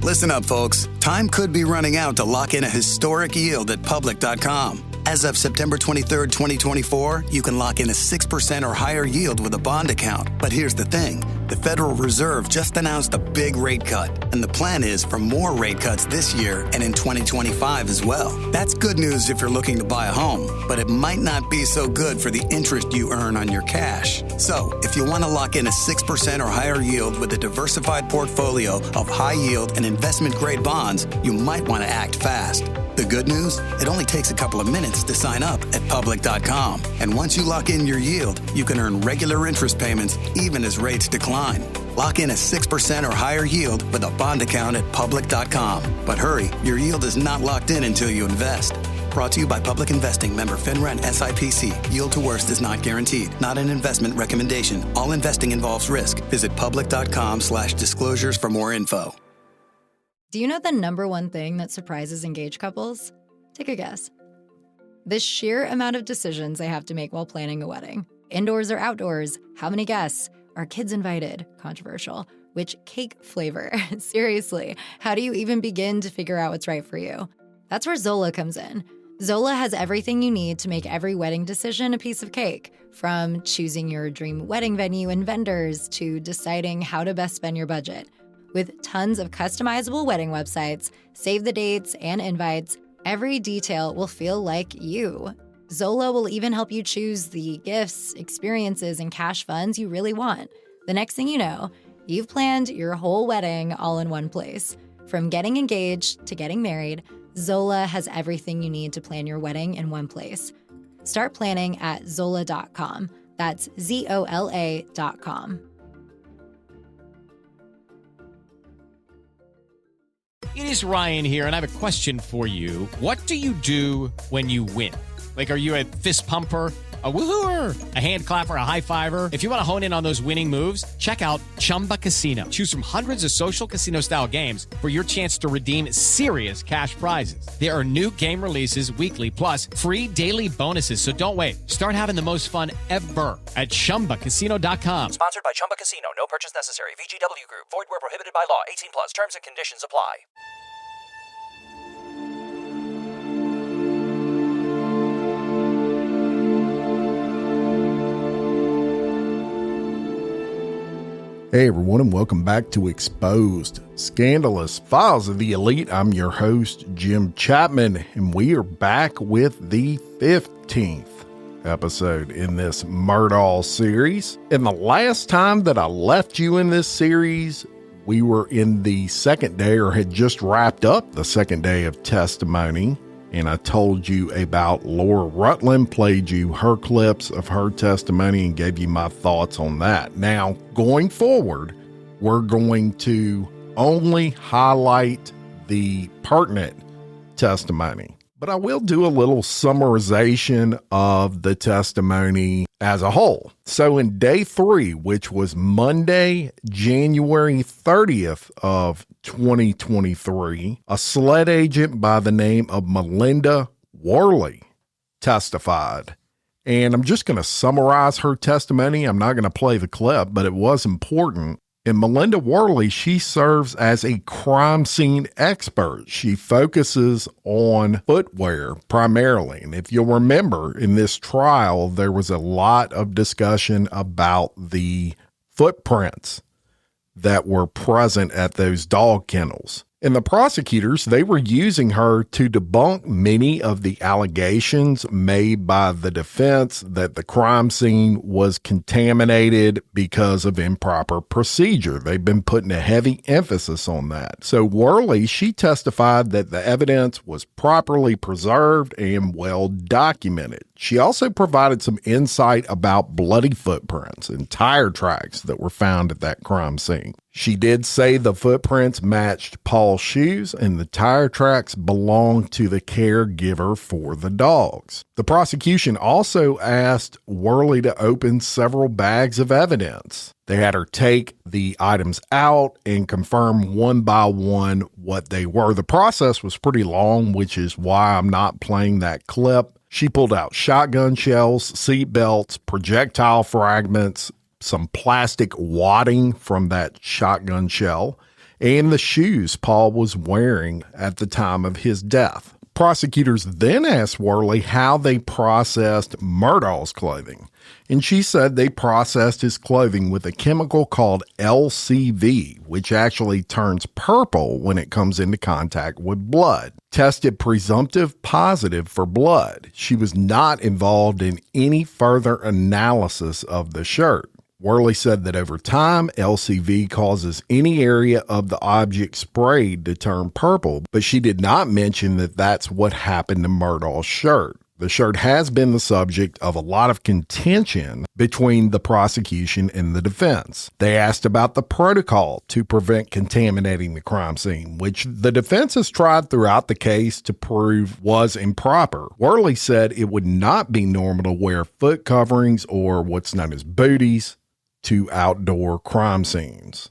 Listen up, folks. Time could be running out to lock in a historic yield at Public.com. As of September 23rd, 2024, you can lock in a 6% or higher yield with a bond account. But here's the thing. The Federal Reserve just announced a big rate cut, and the plan is for more rate cuts this year and in 2025 as well. That's good news if you're looking to buy a home, but it might not be so good for the interest you earn on your cash. So, if you want to lock in a 6% or higher yield with a diversified portfolio of high yield and investment-grade bonds, you might want to act fast. The good news? It only takes a couple of minutes to sign up at Public.com. And once you lock in your yield, you can earn regular interest payments even as rates decline. Lock in a 6% or higher yield with a bond account at Public.com. But hurry, your yield is not locked in until you invest. Brought to you by Public Investing, member FINRA and SIPC. Yield to worst is not guaranteed. Not an investment recommendation. All investing involves risk. Visit Public.com/disclosures for more info. Do you know the number one thing that surprises engaged couples? Take a guess. The sheer amount of decisions they have to make while planning a wedding. Indoors or outdoors? How many guests? Are kids invited? Controversial. Which cake flavor? Seriously, how do you even begin to figure out what's right for you? That's where Zola comes in. Zola has everything you need to make every wedding decision a piece of cake, from choosing your dream wedding venue and vendors to deciding how to best spend your budget. With tons of customizable wedding websites, save the dates, and invites, every detail will feel like you. Zola will even help you choose the gifts, experiences, and cash funds you really want. The next thing you know, you've planned your whole wedding all in one place. From getting engaged to getting married, Zola has everything you need to plan your wedding in one place. Start planning at Zola.com. That's Zola.com. It is Ryan here, and I have a question for you. What do you do when you win? Like, are you a fist pumper, a woohooer, a hand clapper, a high fiver? If you want to hone in on those winning moves, check out Chumba Casino. Choose from hundreds of social casino-style games for your chance to redeem serious cash prizes. There are new game releases weekly, plus free daily bonuses. So don't wait. Start having the most fun ever at ChumbaCasino.com. Sponsored by Chumba Casino. No purchase necessary. VGW Group. Void where prohibited by law. 18 plus. Terms and conditions apply. Hey everyone, and welcome back to Exposed Scandalous Files of the Elite. I'm your host, Jim Chapman, and we are back with the 15th episode in this Murdaugh series. And the last time that I left you in this series, we were in the second day, or had just wrapped up the second day of testimony. And I told you about Laura Rutland, played you her clips of her testimony and gave you my thoughts on that. Now, going forward, we're going to only highlight the pertinent testimony, but I will do a little summarization of the testimony as a whole. So in day 3, which was Monday, January 30th of 2023, a SLED agent by the name of Melinda Worley testified. And I'm just going to summarize her testimony. I'm not going to play the clip, but it was important. And Melinda Worley, she serves as a crime scene expert. She focuses on footwear primarily. And if you'll remember, in this trial, there was a lot of discussion about the footprints that were present at those dog kennels. And the prosecutors, they were using her to debunk many of the allegations made by the defense that the crime scene was contaminated because of improper procedure. They've been putting a heavy emphasis on that. So Worley, she testified that the evidence was properly preserved and well documented. She also provided some insight about bloody footprints and tire tracks that were found at that crime scene. She did say the footprints matched Paul's shoes and the tire tracks belonged to the caregiver for the dogs. The prosecution also asked Worley to open several bags of evidence. They had her take the items out and confirm one by one what they were. The process was pretty long, which is why I'm not playing that clip. She pulled out shotgun shells, seat belts, projectile fragments, some plastic wadding from that shotgun shell, and the shoes Paul was wearing at the time of his death. Prosecutors then asked Worley how they processed Murdaugh's clothing, and she said they processed his clothing with a chemical called LCV, which actually turns purple when it comes into contact with blood. Tested presumptive positive for blood. She was not involved in any further analysis of the shirt. Worley said that over time, LCV causes any area of the object sprayed to turn purple, but she did not mention that that's what happened to Murdaugh's shirt. The shirt has been the subject of a lot of contention between the prosecution and the defense. They asked about the protocol to prevent contaminating the crime scene, which the defense has tried throughout the case to prove was improper. Worley said it would not be normal to wear foot coverings or what's known as booties to outdoor crime scenes.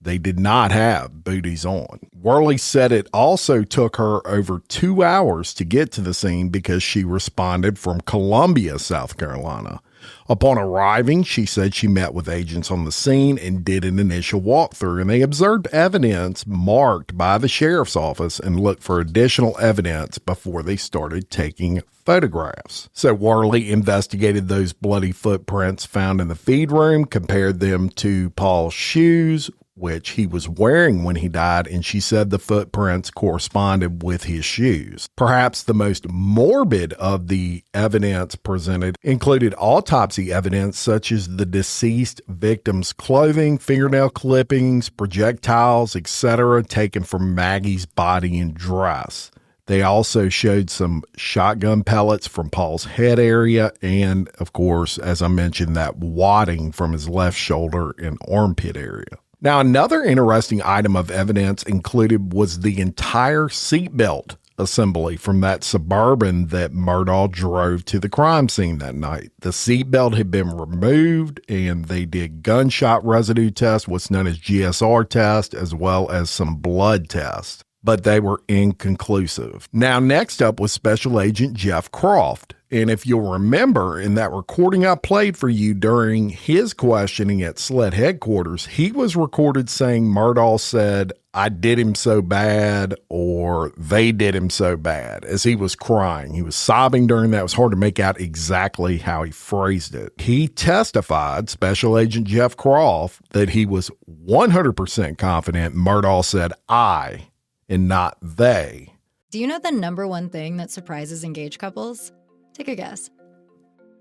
They did not have booties on. Worley said it also took her over 2 hours to get to the scene because she responded from Columbia, South Carolina. Upon arriving, she said she met with agents on the scene and did an initial walkthrough, and they observed evidence marked by the sheriff's office and looked for additional evidence before they started taking photographs. So Worley investigated those bloody footprints found in the feed room, compared them to Paul's shoes, which he was wearing when he died, and she said the footprints corresponded with his shoes. Perhaps the most morbid of the evidence presented included autopsy evidence such as the deceased victim's clothing, fingernail clippings, projectiles, etc., taken from Maggie's body and dress. They also showed some shotgun pellets from Paul's head area and, of course, as I mentioned, that wadding from his left shoulder and armpit area. Now, another interesting item of evidence included was the entire seatbelt assembly from that Suburban that Murdaugh drove to the crime scene that night. The seatbelt had been removed, and they did gunshot residue tests, what's known as GSR test, as well as some blood tests, but they were inconclusive. Now, next up was Special Agent Jeff Croft. And if you'll remember, in that recording I played for you during his questioning at SLED headquarters, he was recorded saying Murdaugh said, "I did him so bad," or "they did him so bad," as he was crying. He was sobbing during that. It was hard to make out exactly how he phrased it. He testified, Special Agent Jeff Croft, that he was 100% confident Murdaugh said "I" and not "they." Do you know the number one thing that surprises engaged couples? Take a guess.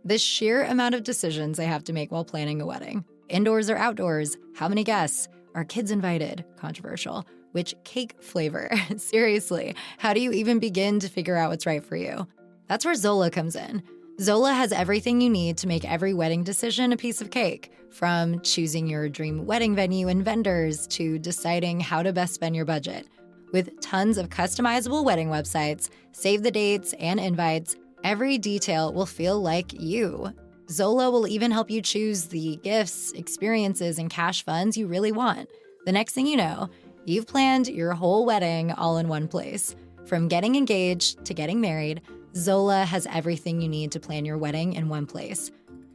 The sheer amount of decisions they have to make while planning a wedding. Indoors or outdoors? How many guests? Are kids invited? Controversial. Which cake flavor? Seriously, how do you even begin to figure out what's right for you? That's where Zola comes in. Zola has everything you need to make every wedding decision a piece of cake, from choosing your dream wedding venue and vendors to deciding how to best spend your budget. With tons of customizable wedding websites, save the dates and invites, every detail will feel like you. Zola will even help you choose the gifts, experiences, and cash funds you really want. The next thing you know, you've planned your whole wedding all in one place. From getting engaged to getting married, Zola has everything you need to plan your wedding in one place.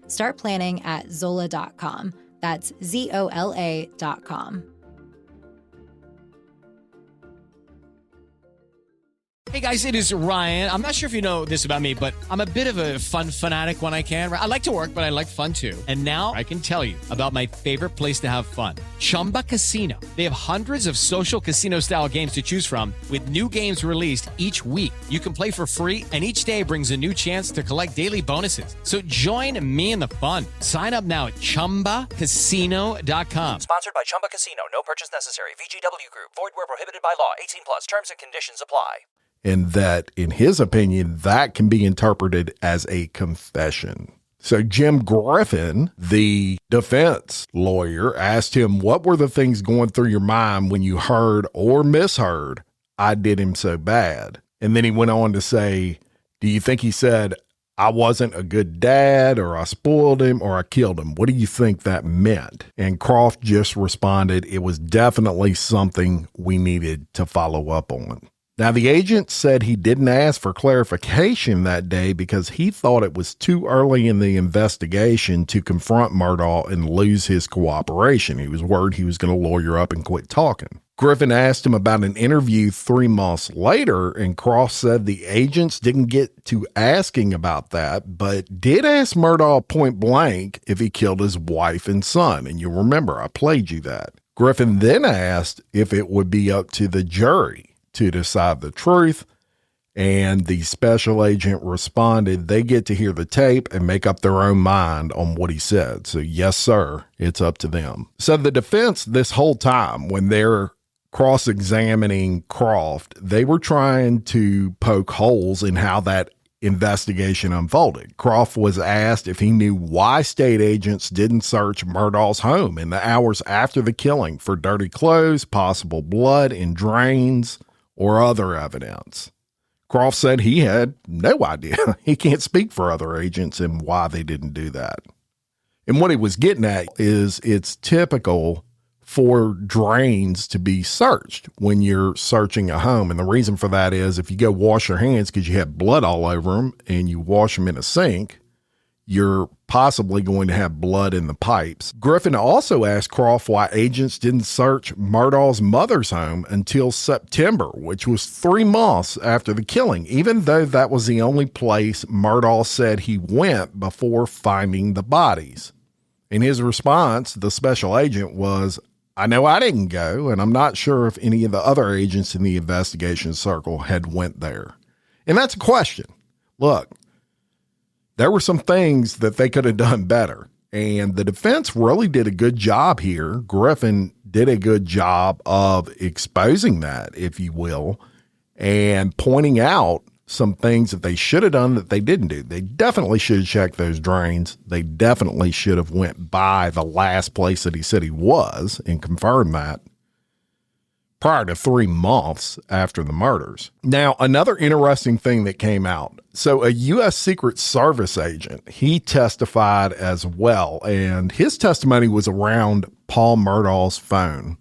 Start planning at Zola.com. That's ZOLA.com. Hey guys, it is Ryan. I'm not sure if you know this about me, but I'm a bit of a fun fanatic when I can. I like to work, but I like fun too. And now I can tell you about my favorite place to have fun. Chumba Casino. They have hundreds of social casino style games to choose from with new games released each week. You can play for free and each day brings a new chance to collect daily bonuses. So join me in the fun. Sign up now at ChumbaCasino.com. Sponsored by Chumba Casino. No purchase necessary. VGW Group. Void where prohibited by law. 18 plus. Terms and conditions apply. And that, in his opinion, that can be interpreted as a confession. So Jim Griffin, the defense lawyer, asked him, what were the things going through your mind when you heard or misheard, "I did him so bad"? And then he went on to say, do you think he said, "I wasn't a good dad," or "I spoiled him," or "I killed him"? What do you think that meant? And Croft just responded, it was definitely something we needed to follow up on. Now, the agent said he didn't ask for clarification that day because he thought it was too early in the investigation to confront Murdaugh and lose his cooperation. He was worried he was going to lawyer up and quit talking. Griffin asked him about an interview 3 months later, and Croft said the agents didn't get to asking about that, but did ask Murdaugh point blank if he killed his wife and son. And you'll remember, I played you that. Griffin then asked if it would be up to the jury to decide the truth, and the special agent responded they get to hear the tape and make up their own mind on what he said. So yes, sir, it's up to them. So the defense this whole time, when they're cross-examining Croft, they were trying to poke holes in how that investigation unfolded. Croft was asked if he knew why state agents didn't search Murdaugh's home in the hours after the killing for dirty clothes, possible blood in drains, or other evidence. Croft said he had no idea. He can't speak for other agents and why they didn't do that. And what he was getting at is it's typical for drains to be searched when you're searching a home. And the reason for that is if you go wash your hands because you have blood all over them and you wash them in a sink, you're possibly going to have blood in the pipes. Griffin also asked Croft why agents didn't search Murdaugh's mother's home until September, which was 3 months after the killing, even though that was the only place Murdaugh said he went before finding the bodies. In his response, the special agent was, I know I didn't go, and I'm not sure if any of the other agents in the investigation circle had went there. And that's a question. Look, there were some things that they could have done better, and the defense really did a good job here. Griffin did a good job of exposing that, if you will, and pointing out some things that they should have done that they didn't do. They definitely should have checked those drains. They definitely should have went by the last place that he said he was and confirmed that prior to 3 months after the murders. Now, another interesting thing that came out. So a U.S. Secret Service agent, he testified as well, and his testimony was around Paul Murdaugh's phone.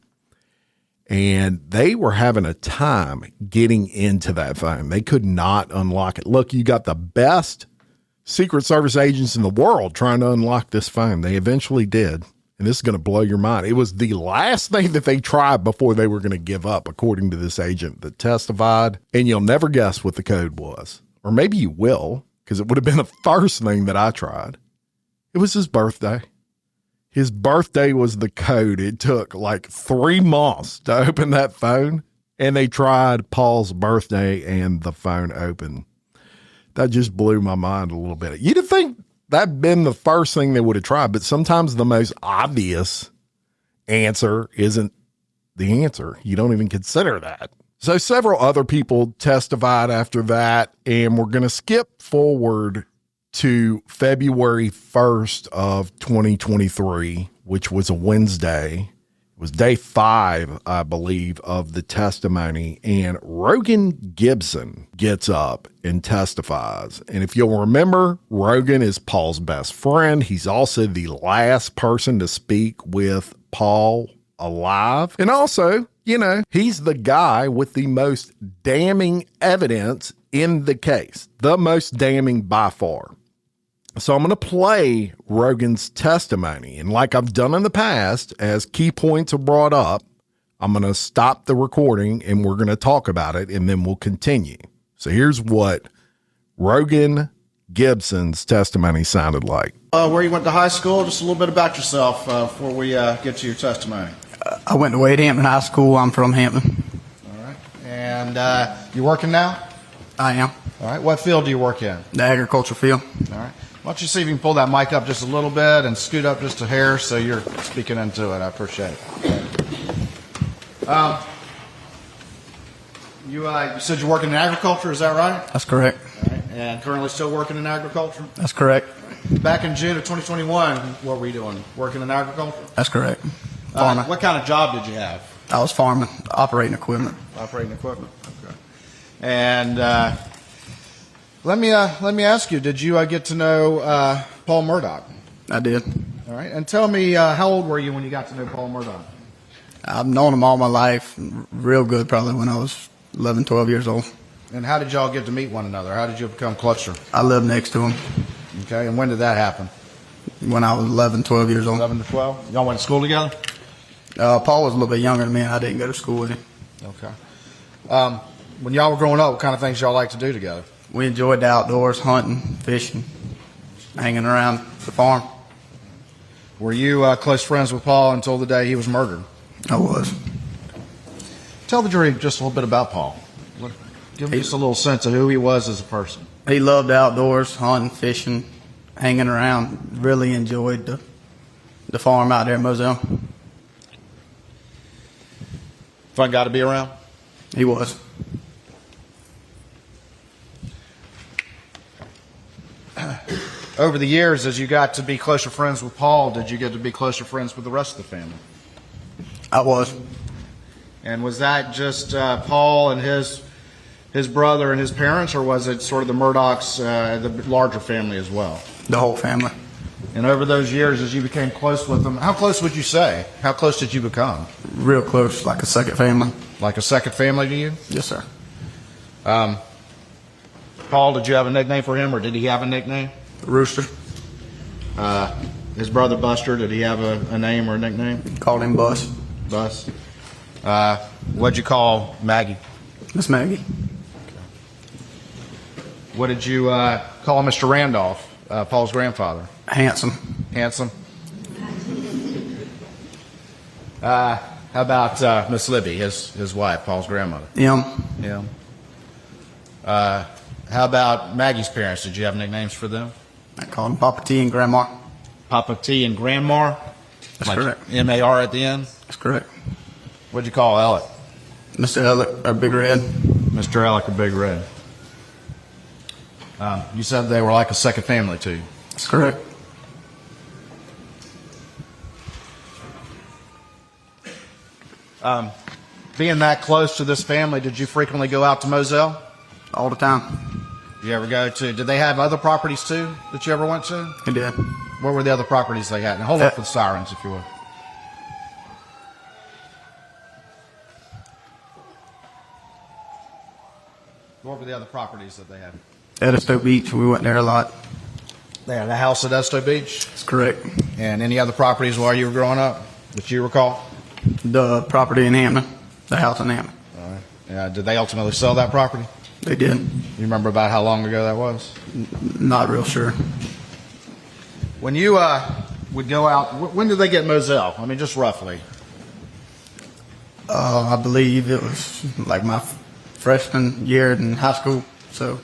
And they were having a time getting into that phone. They could not unlock it. Look, you got the best Secret Service agents in the world trying to unlock this phone. They eventually did. And this is going to blow your mind. It was the last thing that they tried before they were going to give up, according to this agent that testified. And you'll never guess what the code was. Or maybe you will, because it would have been the first thing that I tried. It was his birthday. His birthday was the code. It took like 3 months to open that phone, and they tried Paul's birthday and the phone opened. That just blew my mind a little bit. You'd think that'd been the first thing they would have tried, but sometimes the most obvious answer isn't the answer. You don't even consider that. So several other people testified after that, and we're going to skip forward to February 1st of 2023, which was a Wednesday. It was day 5, I believe, of the testimony, and Rogan Gibson gets up and testifies. And if you'll remember, Rogan is Paul's best friend. He's also the last person to speak with Paul alive. And also, you know, he's the guy with the most damning evidence in the case, the most damning by far. So I'm going to play Rogan's testimony. And like I've done in the past, as key points are brought up, I'm going to stop the recording and we're going to talk about it and then we'll continue. So here's what Rogan Gibson's testimony sounded like. Where you went to high school, just a little bit about yourself before we get to your testimony. I went to Wade Hampton High School. I'm from Hampton. All right. And you working now? I am. All right. What field do you work in? The agriculture field. All right. Why don't you see if you can pull that mic up just a little bit and scoot up just a hair so you're speaking into it. I appreciate it. You said you're working in agriculture, is that right? That's correct. All right. And currently still working in agriculture? That's correct. Back in June of 2021, what were you doing? Working in agriculture? That's correct. Farming. What kind of job did you have? I was farming, operating equipment. Operating equipment. Okay. And let me ask you: did you get to know Paul Murdoch? I did. All right. And tell me, how old were you when you got to know Paul Murdoch? I've known him all my life, real good. Probably when I was 11, 12 years old. And how did y'all get to meet one another? How did you become closer? I lived next to him Okay, and when did that happen? when I was 11, 12 years old. 11 to 12? Y'all went to school together? Paul was a little bit younger than me, and I didn't go to school with him. Okay. When y'all were growing up, what kind of things y'all like to do together? We enjoyed the outdoors, hunting, fishing, hanging around the farm. Were you close friends with Paul until the day he was murdered? I was. Tell the jury just a little bit about Paul. Give us a little sense of who he was as a person. He loved the outdoors, hunting, fishing, hanging around. Really enjoyed the farm out there in Moselle. Fun guy to be around? He was. Over the years, as you got to be closer friends with Paul, did you get to be closer friends with the rest of the family? I was. And was that just Paul and his brother and his parents, or was it sort of the Murdochs, the larger family as well? The whole family. And over those years, as you became close with them, how close would you say? How close did you become? Real close, like a second family. Like a second family to you? Yes, sir. Paul, did you have a nickname for him, or did he have a nickname? Rooster. His brother Buster, did he have a name or a nickname? Called him Bus. Bus. What'd you call Maggie? Miss Maggie. What did you call Mr. Randolph, Paul's grandfather? Handsome. Handsome. How about Miss Libby, his wife, Paul's grandmother? M. Yeah. How about Maggie's parents? Did you have nicknames for them? I called him Papa T and Grandma. Papa T and Grandma? That's correct. M-A-R at the end? That's correct. What'd you call Alec? Mr. Ellick, or Big Red. Mr. Alec or Big Red. You said they were like a second family to you. That's correct. Being that close to this family, did you frequently go out to Moselle? All the time. You ever go to, did they have other properties too that you ever went to? He did. What were the other properties they had? Now hold up for the sirens if you would. What were the other properties that they had? Edisto Beach, we went there a lot. They had a house at Edisto Beach. That's correct. And any other properties while you were growing up that you recall? The property in Hampton, the house in Hampton. All right. Did they ultimately sell that property? They did. You remember about how long ago that was? Not real sure. When you would go out, when did they get Moselle? I mean, just roughly. I believe it was like my freshman year in high school. So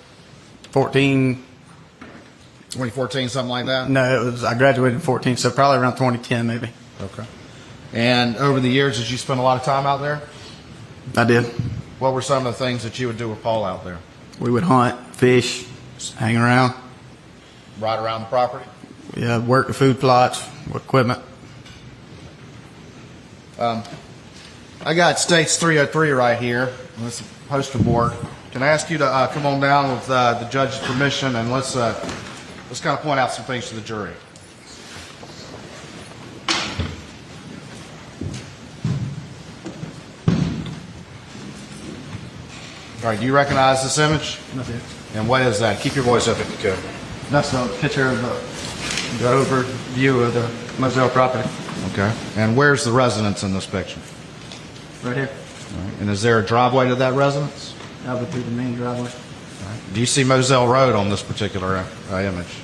2014, something like that? No, it was, I graduated in 14, so probably around 2010 maybe. Okay. And over the years, did you spend a lot of time out there? I did. What were some of the things that you would do with Paul out there? We would hunt, fish, just hang around. Ride around the property? Yeah, work the food plots, equipment. I got States 303 right here. This is the poster board. Can I ask you to come on down with the judge's permission, and let's kind of point out some things to the jury. All right, do you recognize this image? That's it. And what is that? Keep your voice up if you could. That's a picture of the overview of the Moselle property. Okay. And where's the residence in this picture? Right here. All right. And is there a driveway to that residence? That would be the main driveway. All right. Do you see Moselle Road on this particular image?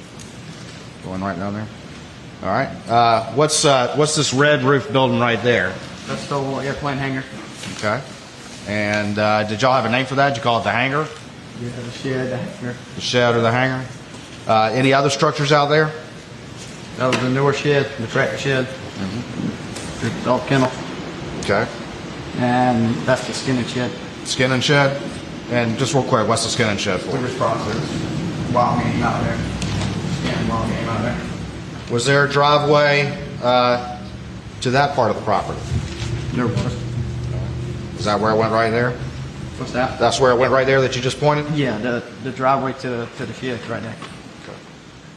Going right down there? All right. What's this red roof building right there? That's the old airplane hangar. Okay. And did y'all have a name for that? Did you call it the hangar? Yeah, the shed, the hangar. The shed or the hangar? Any other structures out there? That was the newer shed, the tractor shed. The dog kennel. Okay. And that's the skinning shed. Skin and shed? And just real quick, what's the skin and shed for? We was processed. Wild game out there. Skinning wild game out there. Was there a driveway to that part of the property? There was. Is that where it went right there? What's that? That's where it went right there that you just pointed? Yeah, the driveway to the shed right there.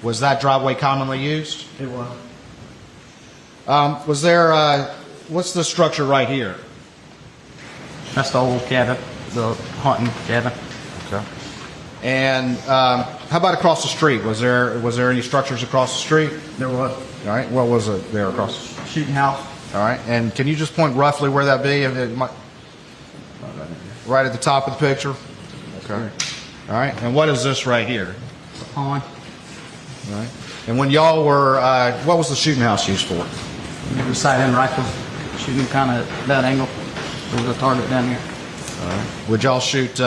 Was that driveway commonly used? It was. Was there, what's the structure right here? That's the old cabin. the hunting cabin. Okay. And how about across the street? Was there any structures across the street? There was. All right. What was it there across? Shooting house. All right. And can you just point roughly where that be? Right at the top of the picture. Okay. All right. And what is this right here? It's a pond. All right. And when y'all were, what was the shooting house used for? We were sighting rifles, shooting kind of that angle. There was a target down here. All right. Would y'all shoot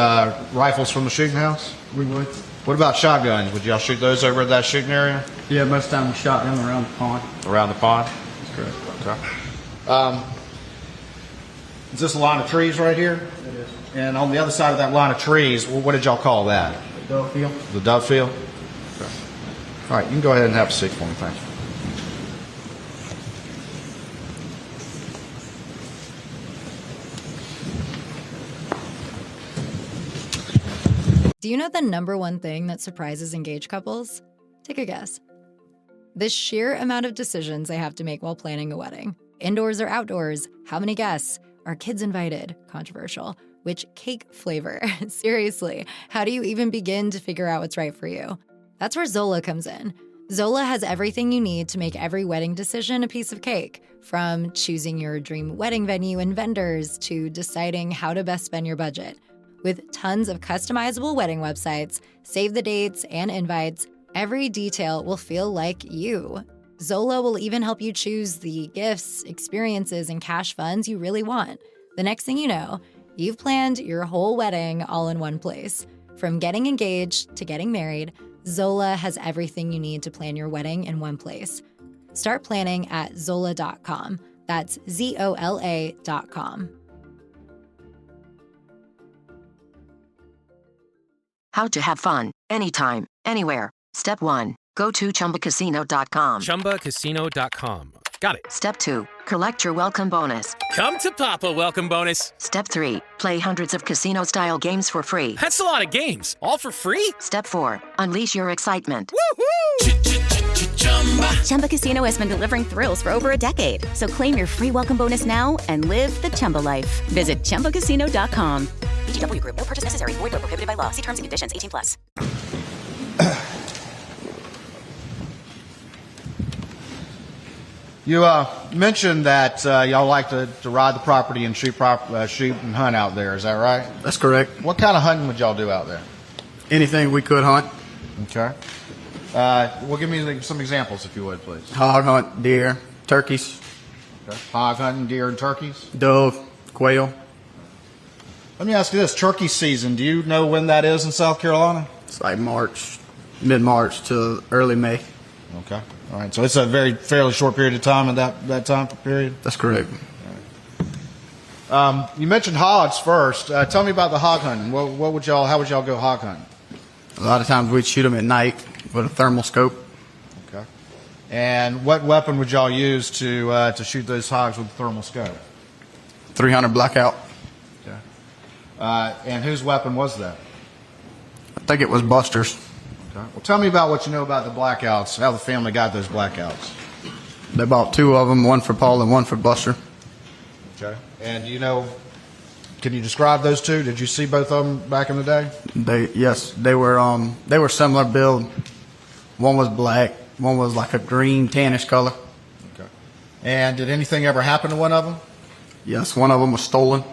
rifles from the shooting house? We would. What about shotguns? Would y'all shoot those over at that shooting area? Yeah, most of the time we shot them around the pond. Around the pond? That's correct. Okay. Is this a line of trees right here? It is. And on the other side of that line of trees, what did y'all call that? The dove field. The dove field? Okay. All right, you can go ahead and have a seat for me, thank you. Do you know the number one thing that surprises engaged couples? Take a guess. The sheer amount of decisions they have to make while planning a wedding. Indoors or outdoors? How many guests? Are kids invited? Controversial. Which cake flavor? Seriously, how do you even begin to figure out what's right for you? That's where Zola comes in. Zola has everything you need to make every wedding decision a piece of cake, from choosing your dream wedding venue and vendors to deciding how to best spend your budget. With tons of customizable wedding websites, save the dates and invites, every detail will feel like you. Zola will even help you choose the gifts, experiences, and cash funds you really want. The next thing you know, you've planned your whole wedding all in one place. From getting engaged to getting married, Zola has everything you need to plan your wedding in one place. Start planning at Zola.com. That's ZOLA.com. How to have fun, anytime, anywhere. Step 1. Go to ChumbaCasino.com. ChumbaCasino.com. Got it. Step 2. Collect your welcome bonus. Come to Papa welcome bonus. Step 3. Play hundreds of casino-style games for free. That's a lot of games. All for free? Step 4. Unleash your excitement. Woohoo! Chumba Casino has been delivering thrills for over a decade. So claim your free welcome bonus now and live the Chumba life. Visit ChumbaCasino.com. VGW Group. No purchase necessary. Void where prohibited by law. See terms and conditions. 18+. You mentioned that y'all like to ride the property and shoot and hunt out there. Is that right? That's correct. What kind of hunting would y'all do out there? Anything we could hunt. Okay. Well, give me some examples, if you would, please. Hog hunt, deer, turkeys. Okay. Hog hunting, deer, and turkeys? Dove, quail. Let me ask you this. Turkey season, do you know when that is in South Carolina? It's like March, mid-March to early May. Okay. All right. So it's a fairly short period of time in that time period? That's correct. All right. You mentioned hogs first. Tell me about the hog hunting. How would y'all go hog hunting? A lot of times we'd shoot them at night with a thermal scope. Okay. And what weapon would y'all use to shoot those hogs with a thermal scope? 300 blackout. Okay. And whose weapon was that? I think it was Buster's. Okay. Well, tell me about what you know about the blackouts, how the family got those blackouts. They bought 2 of them, one for Paul and one for Buster. Okay. And can you describe those 2? Did you see both of them back in the day? Yes, they were similar build. One was black, one was like a green tannish color. Okay. And did anything ever happen to one of them? Yes, one of them was stolen.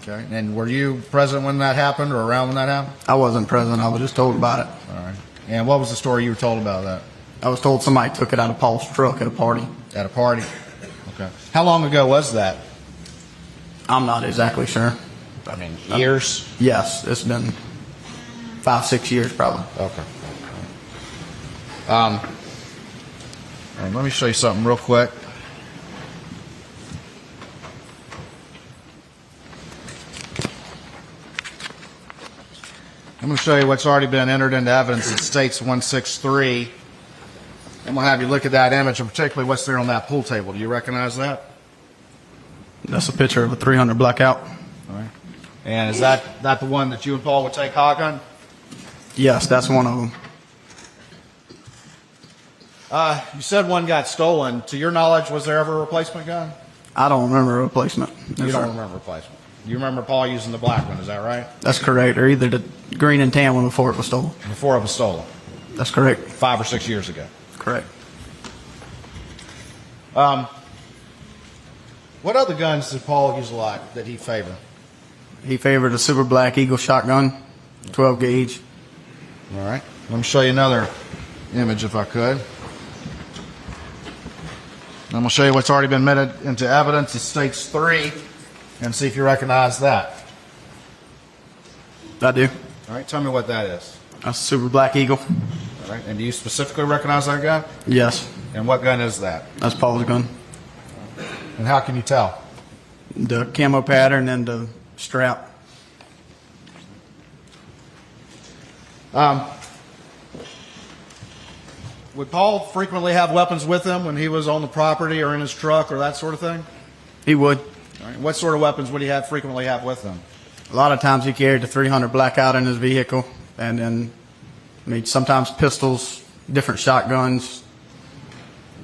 Okay. And were you present when that happened or around when that happened? I wasn't present. I was just told about it. All right. And what was the story you were told about that? I was told somebody took it out of Paul's truck at a party. At a party? Okay. How long ago was that? I'm not exactly sure. I mean, years? Yes, it's been 5-6 years probably. Okay. Let me show you something real quick. I'm going to show you what's already been entered into evidence in States 163. I'm going to have you look at that image, and particularly what's there on that pool table. Do you recognize that? That's a picture of a 300 blackout. All right. And is that the one that you and Paul would take hog hunting? Yes, that's one of them. You said one got stolen. To your knowledge, was there ever a replacement gun? I don't remember a replacement. You don't remember a replacement. You remember Paul using the black one, is that right? That's correct, or either the green and tan one before it was stolen. Before it was stolen? That's correct. 5 or 6 years ago? Correct. What other guns did Paul use a lot that he favored? He favored a Super Black Eagle shotgun, 12 gauge. All right. Let me show you another image if I could. I'm going to show you what's already been admitted into evidence. It states 3, and see if you recognize that. I do. All right. Tell me what that is. That's a Super Black Eagle. All right. And do you specifically recognize that gun? Yes. And what gun is that? That's Paul's gun. And how can you tell? The camo pattern and the strap. Would Paul frequently have weapons with him when he was on the property or in his truck or that sort of thing? He would. All right. What sort of weapons would he frequently have with him? A lot of times he carried the 300 Blackout in his vehicle, and then sometimes pistols, different shotguns.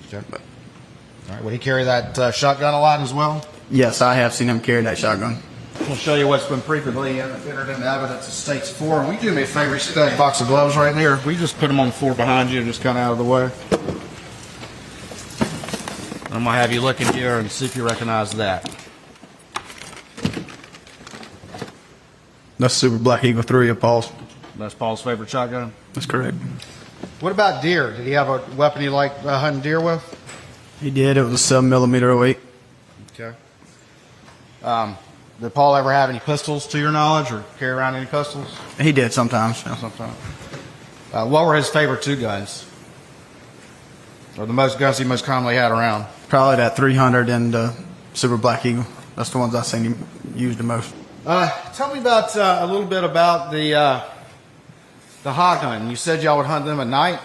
Okay. All right. Would he carry that shotgun a lot as well? Yes, I have seen him carry that shotgun. We'll show you what's been frequently entered into evidence. It states 4. And we do me a favor, you see that box of gloves right there? We just put them on the floor behind you, just kind of out of the way. I'm going to have you look in here and see if you recognize that. That's Super Black Eagle 3 of Paul's. That's Paul's favorite shotgun? That's correct. What about deer? Did he have a weapon he liked hunting deer with? He did. It was a 7mm 08. Okay. Did Paul ever have any pistols, to your knowledge, or carry around any pistols? He did sometimes. Yeah, sometimes. What were his favorite 2 guns? Or the most guns he most commonly had around? Probably that 300 and Super Black Eagle. That's the ones I've seen him use the most. Tell me about a little bit about the hog hunting. You said y'all would hunt them at night?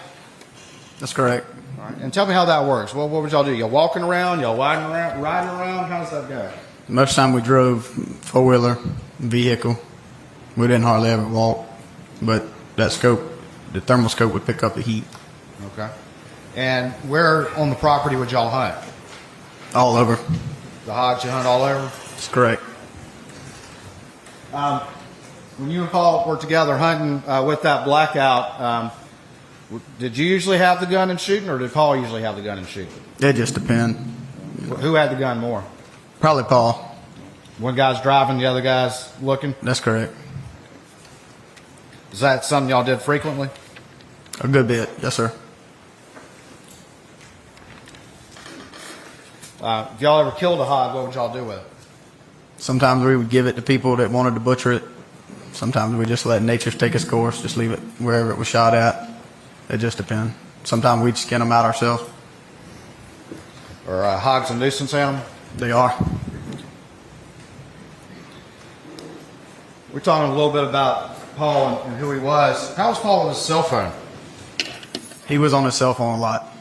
That's correct. All right. And tell me how that works. What would y'all do? Y'all walking around? Y'all riding around? How does that go? Most of the time we drove four-wheeler vehicle. We didn't hardly ever walk, but that scope, the thermal scope would pick up the heat. Okay. And where on the property would y'all hunt? All over. The hogs you hunt all over? That's correct. When you and Paul were together hunting with that Blackout, did you usually have the gun and shooting, or did Paul usually have the gun and shooting? It just depends. Who had the gun more? Probably Paul. One guy's driving, the other guy's looking? That's correct. Is that something y'all did frequently? A good bit, yes, sir. If y'all ever killed a hog, what would y'all do with it? Sometimes we would give it to people that wanted to butcher it. Sometimes we just let nature take its course, just leave it wherever it was shot at. It just depends. Sometimes we'd skin them out ourselves. Are hogs a nuisance animal? They are. We're talking a little bit about Paul and who he was. How was Paul with his cell phone? He was on his cell phone a lot.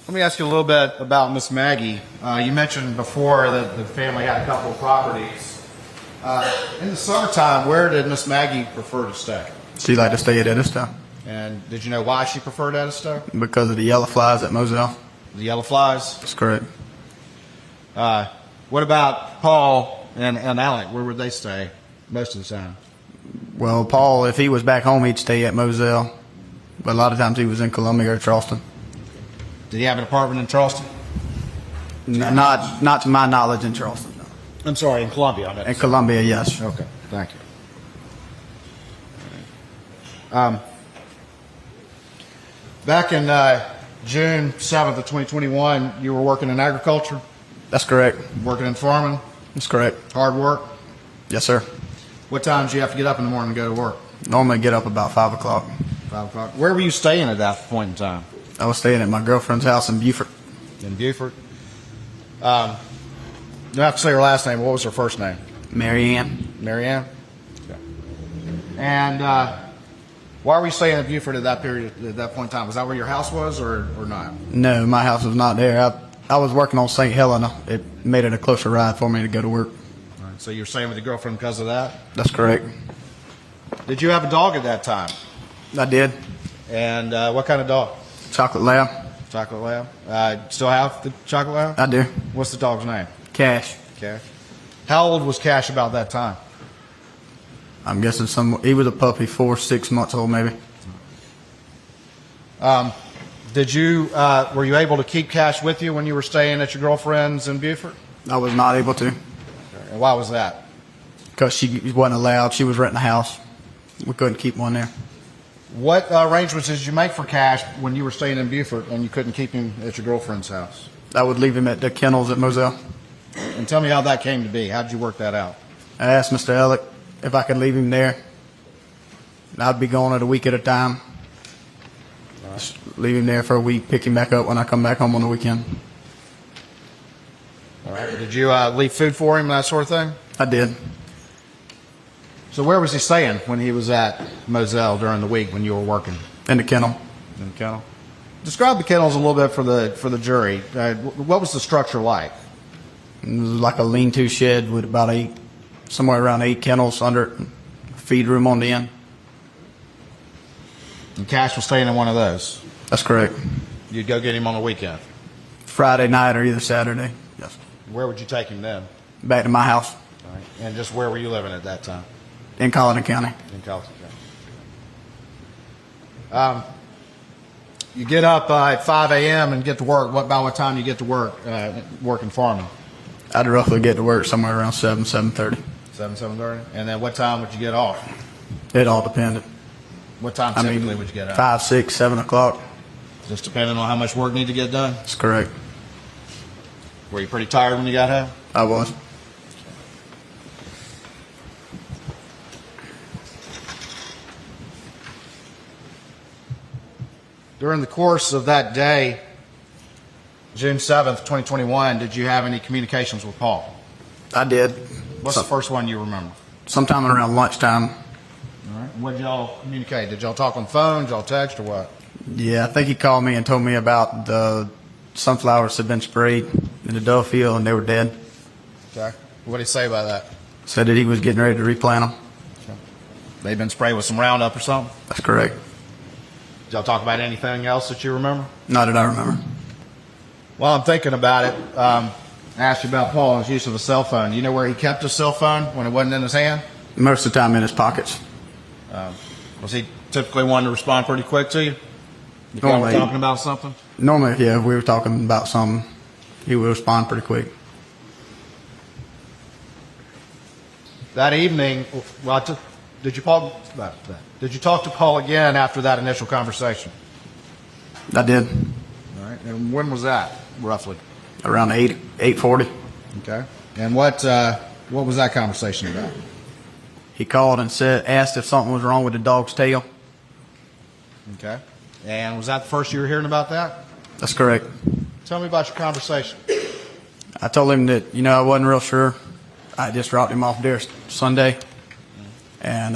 Let me ask you a little bit about Miss Maggie. You mentioned before that the family had a couple of properties. In the summertime, where did Miss Maggie prefer to stay? She liked to stay at Edistow. And did you know why she preferred Edistow? Because of the yellow flies at Moselle. The yellow flies? That's correct. What about Paul and Alec? Where would they stay most of the time? Well, Paul, if he was back home, he'd stay at Moselle. But a lot of times he was in Columbia or Charleston. Did he have an apartment in Charleston? Not to my knowledge in Charleston, no. I'm sorry, in Columbia. In Columbia, yes. Okay, thank you. Back in June 7th of 2021, you were working in agriculture? That's correct. Working in farming? That's correct. Hard work? Yes, sir. What time do you have to get up in the morning to go to work? Normally get up about 5 o'clock. 5 o'clock. Where were you staying at that point in time? I was staying at my girlfriend's house in Beaufort. In Beaufort? You don't have to say her last name. What was her first name? Mary Ann. Mary Ann? Okay. And why were you staying in Beaufort at that period, at that point in time? Was that where your house was or not? No, my house was not there. I was working on St. Helena. It made it a closer ride for me to go to work. All right, so you were staying with your girlfriend because of that? That's correct. Did you have a dog at that time? I did. And what kind of dog? Chocolate Lab. Chocolate Lab. Still have the Chocolate Lab? I do. What's the dog's name? Cash. Cash. How old was Cash about that time? I'm guessing he was a puppy, 4-6 months old maybe. Were you able to keep Cash with you when you were staying at your girlfriend's in Beaufort? I was not able to. And why was that? Because she wasn't allowed. She was renting a house. We couldn't keep one there. What arrangements did you make for Cash when you were staying in Beaufort and you couldn't keep him at your girlfriend's house? I would leave him at the kennels at Moselle. And tell me how that came to be. How did you work that out? I asked Mr. Ellick if I could leave him there. I'd be gone at a week at a time. Just leave him there for a week, pick him back up when I come back home on the weekend. All right. Did you leave food for him and that sort of thing? I did. So where was he staying when he was at Moselle during the week when you were working? In the kennel. In the kennel. Describe the kennels a little bit for the jury. What was the structure like? It was like a lean-to shed with about somewhere around 8 kennels under it, feed room on the end. And Cash was staying in one of those? That's correct. You'd go get him on the weekend? Friday night or either Saturday, yes. Where would you take him then? Back to my house. All right. And just where were you living at that time? In Colleton County. In Colleton County. You get up at 5 a.m. and get to work. About what time do you get to work, working farming? I'd roughly get to work somewhere around 7:30. 7:30? And then what time would you get off? It all depended. What time typically would you get out? 5, 6, 7 o'clock. Just depending on how much work needed to get done? That's correct. Were you pretty tired when you got home? I was. During the course of that day, June 7th, 2021, did you have any communications with Paul? I did. What's the first one you remember? Sometime around lunchtime. All right. What did y'all communicate? Did y'all talk on the phone? Did y'all text or what? Yeah, I think he called me and told me about the sunflowers had been sprayed in the Dove field and they were dead. Okay. What did he say about that? Said that he was getting ready to replant them. Okay. They've been sprayed with some Roundup or something? That's correct. Did y'all talk about anything else that you remember? Not that I remember. While I'm thinking about it, I asked you about Paul and his use of a cell phone. Do you know where he kept his cell phone when it wasn't in his hand? Most of the time in his pockets. Was he typically one to respond pretty quick to you? If y'all were talking about something? Normally, yeah, if we were talking about something, he would respond pretty quick. That evening, did you talk to Paul again after that initial conversation? I did. All right. And when was that, roughly? Around 8:40. Okay. And what was that conversation about? He called and asked if something was wrong with the dog's tail. Okay. And was that the first you were hearing about that? That's correct. Tell me about your conversation. I told him that, I wasn't real sure. I just dropped him off there Sunday. And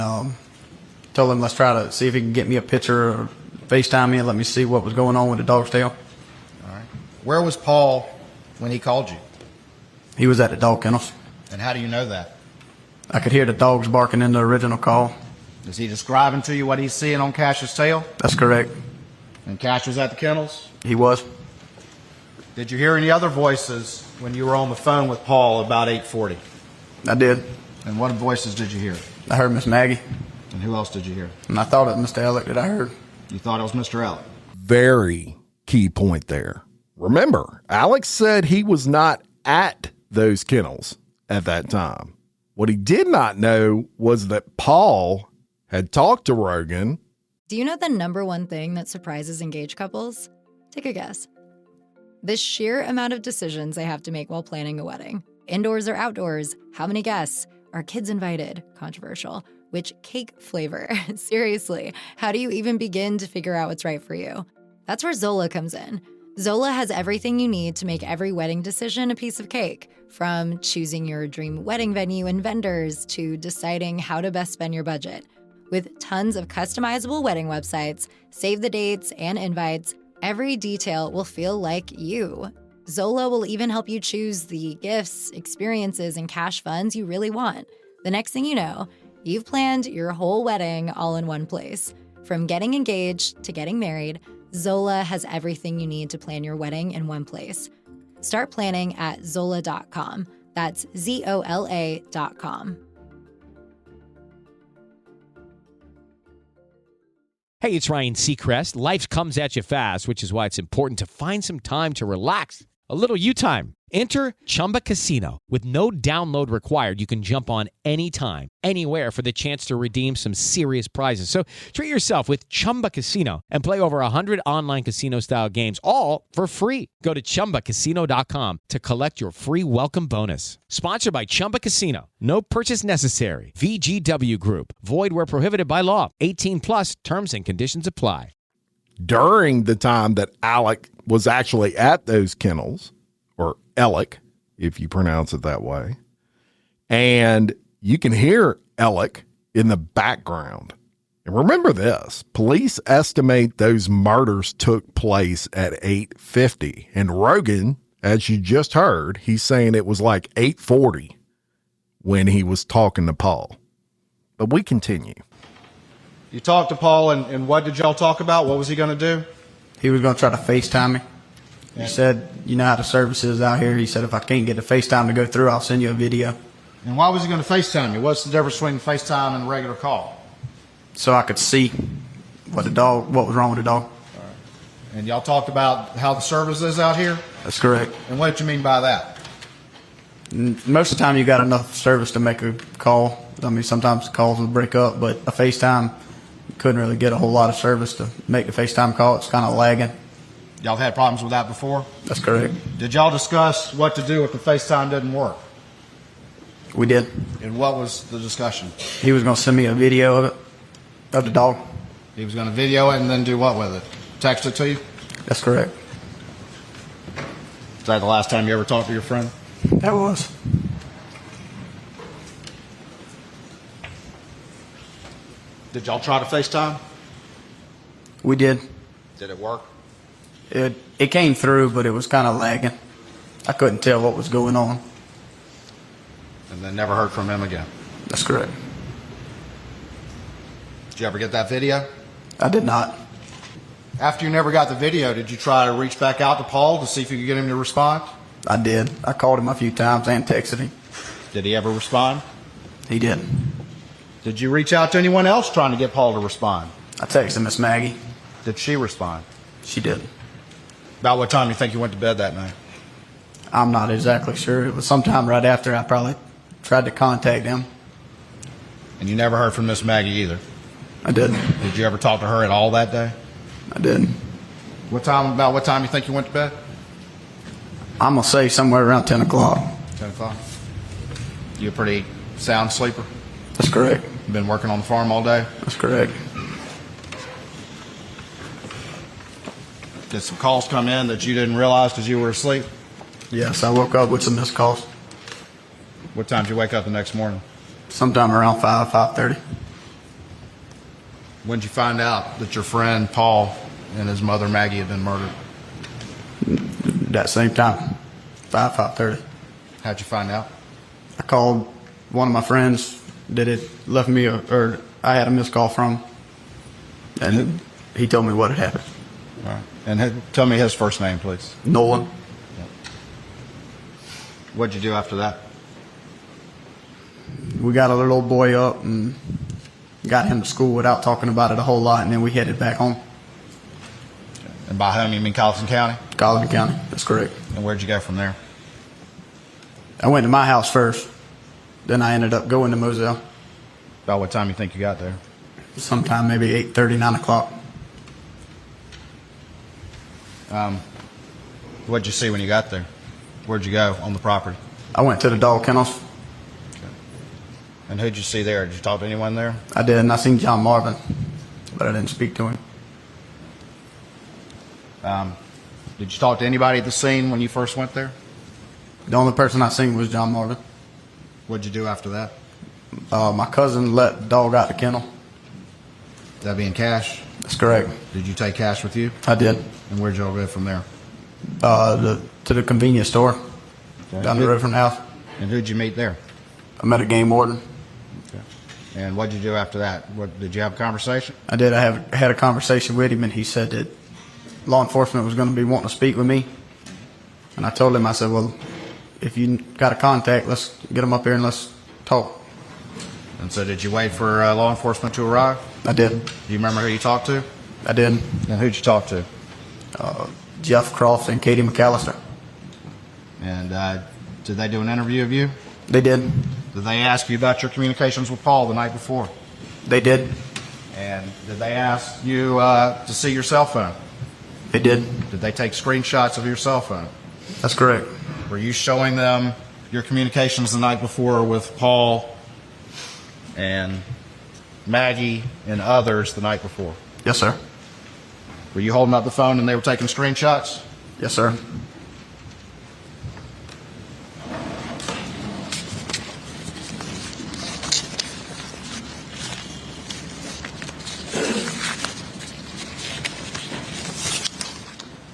told him let's try to see if he can get me a picture or FaceTime me and let me see what was going on with the dog's tail. All right. Where was Paul when he called you? He was at the dog kennels. And how do you know that? I could hear the dogs barking in the original call. Is he describing to you what he's seeing on Cash's tail? That's correct. And Cash was at the kennels? He was. Did you hear any other voices when you were on the phone with Paul about 8:40? I did. And what voices did you hear? I heard Miss Maggie. And who else did you hear? And I thought it was Mr. Ellick that I heard. You thought it was Mr. Ellick? Very key point there. Remember, Alex said he was not at those kennels at that time. What he did not know was that Paul had talked to Rogan. Do you know the number one thing that surprises engaged couples? Take a guess. The sheer amount of decisions they have to make while planning a wedding. Indoors or outdoors? How many guests? Are kids invited? Controversial. Which cake flavor? Seriously, how do you even begin to figure out what's right for you? That's where Zola comes in. Zola has everything you need to make every wedding decision a piece of cake, from choosing your dream wedding venue and vendors to deciding how to best spend your budget. With tons of customizable wedding websites, save the dates and invites, every detail will feel like you. Zola will even help you choose the gifts, experiences, and cash funds you really want. The next thing you know, you've planned your whole wedding all in one place. From getting engaged to getting married, Zola has everything you need to plan your wedding in one place. Start planning at Zola.com. That's ZOLA.com. Hey, it's Ryan Seacrest. Life comes at you fast, which is why it's important to find some time to relax. A little you time. Enter Chumba Casino. With no download required, you can jump on anytime, anywhere for the chance to redeem some serious prizes. So treat yourself with Chumba Casino and play over 100 online casino-style games, all for free. Go to ChumbaCasino.com to collect your free welcome bonus. Sponsored by Chumba Casino. No purchase necessary. VGW Group. Void where prohibited by law. 18 plus. Terms and conditions apply. During the time that Alec was actually at those kennels, or Alec, if you pronounce it that way, and you can hear Alec in the background. And remember this, police estimate those murders took place at 8:50. And Rogan, as you just heard, he's saying it was like 8:40 when he was talking to Paul. But we continue. You talked to Paul, and what did y'all talk about? What was he going to do? He was going to try to FaceTime me. He said, you know how the service is out here. He said, if I can't get the FaceTime to go through, I'll send you a video. And why was he going to FaceTime you? What's the difference between FaceTime and a regular call? So I could see what was wrong with the dog. All right. And y'all talked about how the service is out here? That's correct. And what did you mean by that? Most of the time you got enough service to make a call. I mean, sometimes the calls will break up, but a FaceTime, you couldn't really get a whole lot of service to make the FaceTime call. It's kind of lagging. Y'all had problems with that before? That's correct. Did y'all discuss what to do if the FaceTime didn't work? We did. And what was the discussion? He was going to send me a video of it, of the dog. He was going to video it and then do what with it? Text it to you? That's correct. Is that the last time you ever talked to your friend? That was. Did y'all try to FaceTime? We did. Did it work? It came through, but it was kind of lagging. I couldn't tell what was going on. And then never heard from him again? That's correct. Did you ever get that video? I did not. After you never got the video, did you try to reach back out to Paul to see if you could get him to respond? I did. I called him a few times and texted him. Did he ever respond? He did. Did you reach out to anyone else trying to get Paul to respond? I texted Miss Maggie. Did she respond? She did. About what time do you think you went to bed that night? I'm not exactly sure. It was sometime right after I probably tried to contact him. And you never heard from Miss Maggie either? I didn't. Did you ever talk to her at all that day? I didn't. About what time you think you went to bed? I'm going to say somewhere around 10 o'clock. 10 o'clock. You a pretty sound sleeper? That's correct. You been working on the farm all day? That's correct. Did some calls come in that you didn't realize because you were asleep? Yes, I woke up with some missed calls. What time did you wake up the next morning? Sometime around 5:30. When did you find out that your friend Paul and his mother Maggie had been murdered? That same time, 5:30. How'd you find out? I called one of my friends that had left me, or I had a missed call from, and he told me what had happened. All right. And tell me his first name, please. Nolan. Yep. What'd you do after that? We got a little old boy up and got him to school without talking about it a whole lot, and then we headed back home. And by home, you mean Colleton County? Colleton County, that's correct. And where'd you go from there? I went to my house first. Then I ended up going to Moselle. About what time you think you got there? Sometime maybe 8:30, 9 o'clock. What'd you see when you got there? Where'd you go on the property? I went to the dog kennels. Okay. And who'd you see there? Did you talk to anyone there? I did, and I seen John Marvin, but I didn't speak to him. Did you talk to anybody at the scene when you first went there? The only person I seen was John Marvin. What'd you do after that? My cousin let the dog out the kennel. That being cash? That's correct. Did you take cash with you? I did. And where'd y'all go from there? To the convenience store down the road from the house. And who'd you meet there? I met a game warden. Okay. And what'd you do after that? Did you have a conversation? I did. I had a conversation with him, and he said that law enforcement was going to be wanting to speak with me. And I told him, I said, well, if you got a contact, let's get them up here and let's talk. And so did you wait for law enforcement to arrive? I did. Do you remember who you talked to? I did. And who'd you talk to? Jeff Croft and Katie McAllister. And did they do an interview of you? They did. Did they ask you about your communications with Paul the night before? They did. And did they ask you to see your cell phone? They did. Did they take screenshots of your cell phone? That's correct. Were you showing them your communications the night before with Paul and Maggie and others the night before? Yes, sir. Were you holding up the phone and they were taking screenshots? Yes, sir.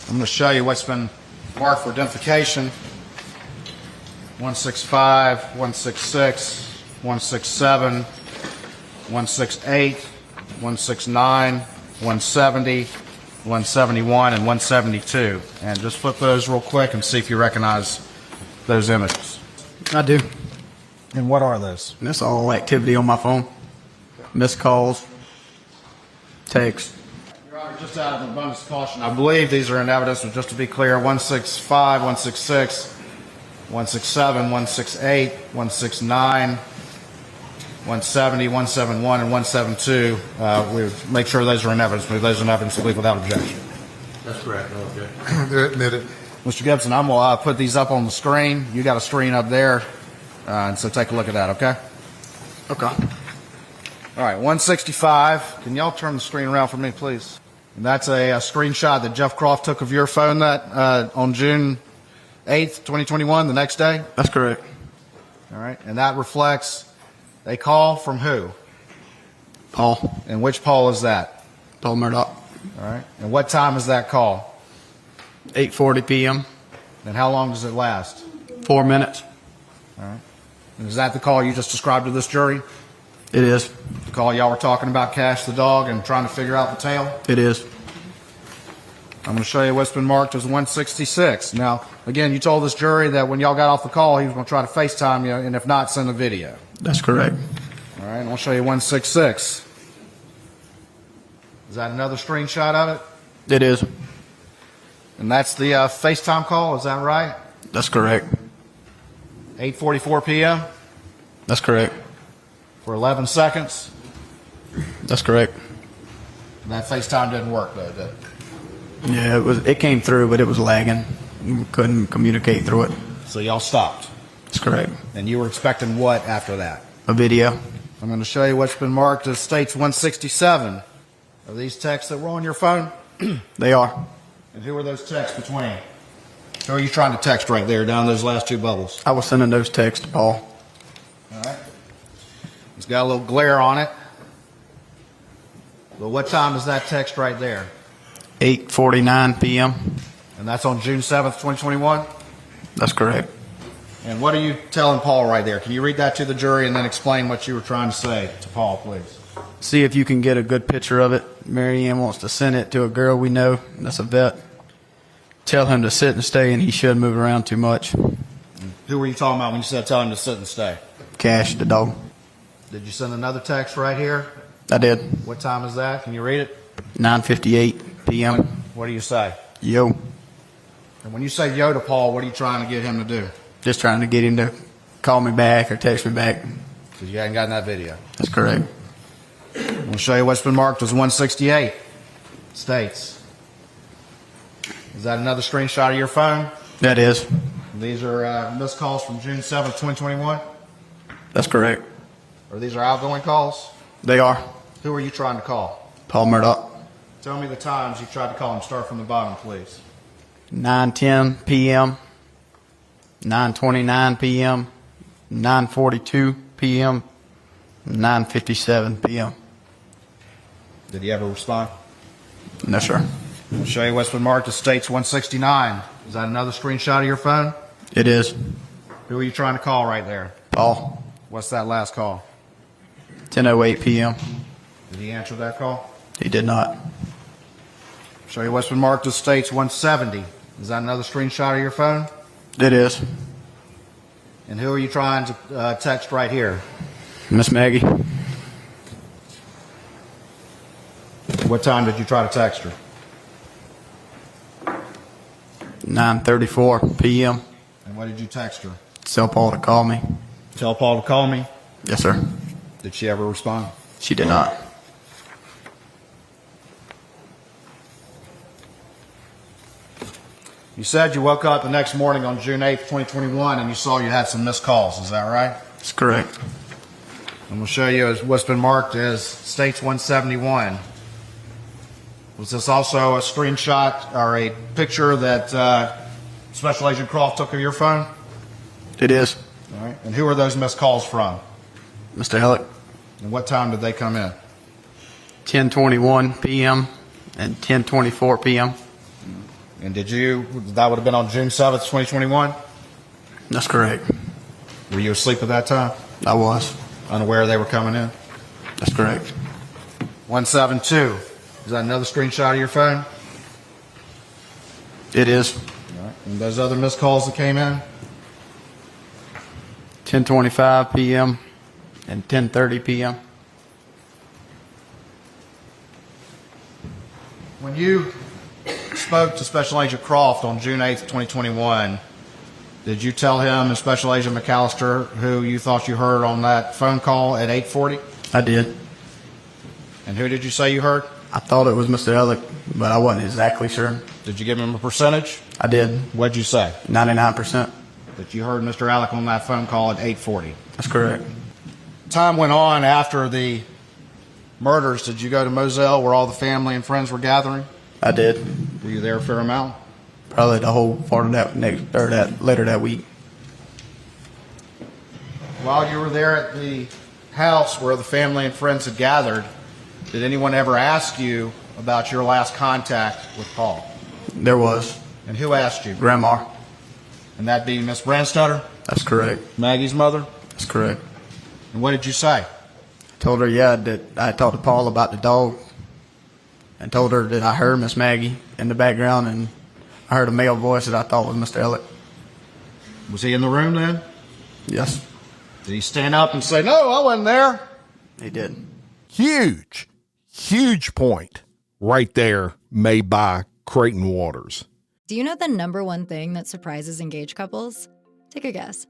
I'm going to show you what's been marked for identification. 165, 166, 167, 168, 169, 170, 171, and 172. And just flip those real quick and see if you recognize those images. I do. And what are those? And that's all activity on my phone. Missed calls, texts. Your Honor, just out of an abundance of caution, I believe these are in evidence, but just to be clear, 165, 166, 167, 168, 169, 170, 171, and 172. We make sure those are in evidence. Move those in evidence to leave without objection. That's correct. Okay. They're admitted. Mr. Gibson, I'm going to put these up on the screen. You got a screen up there, and so take a look at that, okay? Okay. All right, 165. Can y'all turn the screen around for me, please? And that's a screenshot that Jeff Croft took of your phone that on June 8th, 2021, the next day? That's correct. All right, and that reflects a call from who? Paul. And which Paul is that? Paul Murdoch. All right, and what time is that call? 8:40 p.m. And how long does it last? 4 minutes. All right. And is that the call you just described to this jury? It is. The call y'all were talking about Cash the dog and trying to figure out the tale? It is. I'm going to show you what's been marked as 166. Now, again, you told this jury that when y'all got off the call, he was going to try to FaceTime you, and if not, send a video. That's correct. All right, and I'll show you 166. Is that another screenshot of it? It is. And that's the FaceTime call, is that right? That's correct. 8:44 p.m.? That's correct. For 11 seconds? That's correct. And that FaceTime didn't work, though, did it? Yeah, it came through, but it was lagging. We couldn't communicate through it. So y'all stopped? That's correct. And you were expecting what after that? A video. I'm going to show you what's been marked as states 167. Are these texts that were on your phone? They are. And who are those texts between? Who are you trying to text right there down those last two bubbles? I was sending those texts to Paul. All right. It's got a little glare on it. Well, what time is that text right there? 8:49 p.m. And that's on June 7th, 2021? That's correct. And what are you telling Paul right there? Can you read that to the jury and then explain what you were trying to say to Paul, please? See if you can get a good picture of it. Mary Ann wants to send it to a girl we know. That's a vet. Tell him to sit and stay, and he shouldn't move around too much. Who were you talking about when you said tell him to sit and stay? Cash, the dog. Did you send another text right here? I did. What time is that? Can you read it? 9:58 p.m. What do you say? Yo. And when you say yo to Paul, what are you trying to get him to do? Just trying to get him to call me back or text me back. Because you hadn't gotten that video. That's correct. I'm going to show you what's been marked as 168. States. Is that another screenshot of your phone? That is. These are missed calls from June 7th, 2021? That's correct. Or these are outgoing calls? They are. Who are you trying to call? Paul Murdoch. Tell me the times you tried to call him. Start from the bottom, please. 9:10 p.m., 9:29 p.m., 9:42 p.m., 9:57 p.m. Did he ever respond? No, sir. I'll show you what's been marked as states 169. Is that another screenshot of your phone? It is. Who are you trying to call right there? Paul. What's that last call? 10:08 p.m. Did he answer that call? He did not. Show you what's been marked as states 170. Is that another screenshot of your phone? It is. And who are you trying to text right here? Miss Maggie. What time did you try to text her? 9:34 p.m. And what did you text her? Tell Paul to call me. Tell Paul to call me? Yes, sir. Did she ever respond? She did not. You said you woke up the next morning on June 8th, 2021, and you saw you had some missed calls. Is that right? That's correct. And we'll show you what's been marked as States 171. Was this also a screenshot or a picture that Special Agent Croft took of your phone? It is. All right. And who are those missed calls from? Mr. Alec. And what time did they come in? 10:21 p.m. and 10:24 p.m. And that would have been on June 7th, 2021? That's correct. Were you asleep at that time? I was. Unaware they were coming in? That's correct. 172. Is that another screenshot of your phone? It is. All right. And those other missed calls that came in? 10:25 p.m. and 10:30 p.m. When you spoke to Special Agent Croft on June 8th, 2021, did you tell him and Special Agent McAllister who you thought you heard on that phone call at 8:40? I did. And who did you say you heard? I thought it was Mr. Alec, but I wasn't exactly sure. Did you give him a percentage? I did. What'd you say? 99%. That you heard Mr. Alec on that phone call at 8:40. That's correct. Time went on after the murders. Did you go to Moselle where all the family and friends were gathering? I did. Were you there a fair amount? Probably the whole part of later that week. While you were there at the house where the family and friends had gathered, did anyone ever ask you about your last contact with Paul? There was. And who asked you? Grandma. And that being Miss Brandstutter? That's correct. Maggie's mother? That's correct. And what did you say? I told her, that I talked to Paul about the dog, and told her that I heard Miss Maggie in the background, and I heard a male voice that I thought was Mr. Elliott. Was he in the room then? Yes. Did he stand up and say, "No, I wasn't there"? He did. Huge point right there made by Creighton Waters. Do you know the number one thing that surprises engaged couples? Take a guess.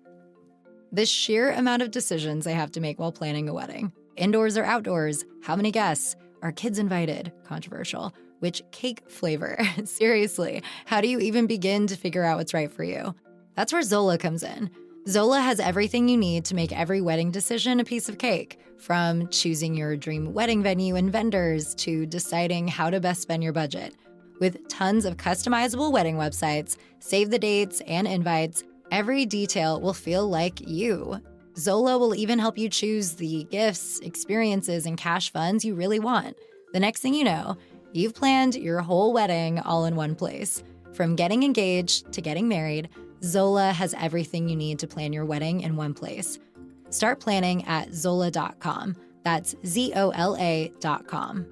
The sheer amount of decisions they have to make while planning a wedding. Indoors or outdoors? How many guests? Are kids invited? Controversial. Which cake flavor? Seriously, how do you even begin to figure out what's right for you? That's where Zola comes in. Zola has everything you need to make every wedding decision a piece of cake, from choosing your dream wedding venue and vendors to deciding how to best spend your budget. With tons of customizable wedding websites, save the dates and invites, every detail will feel like you. Zola will even help you choose the gifts, experiences, and cash funds you really want. The next thing you know, you've planned your whole wedding all in one place. From getting engaged to getting married, Zola has everything you need to plan your wedding in one place. Start planning at Zola.com. That's ZOLA.com.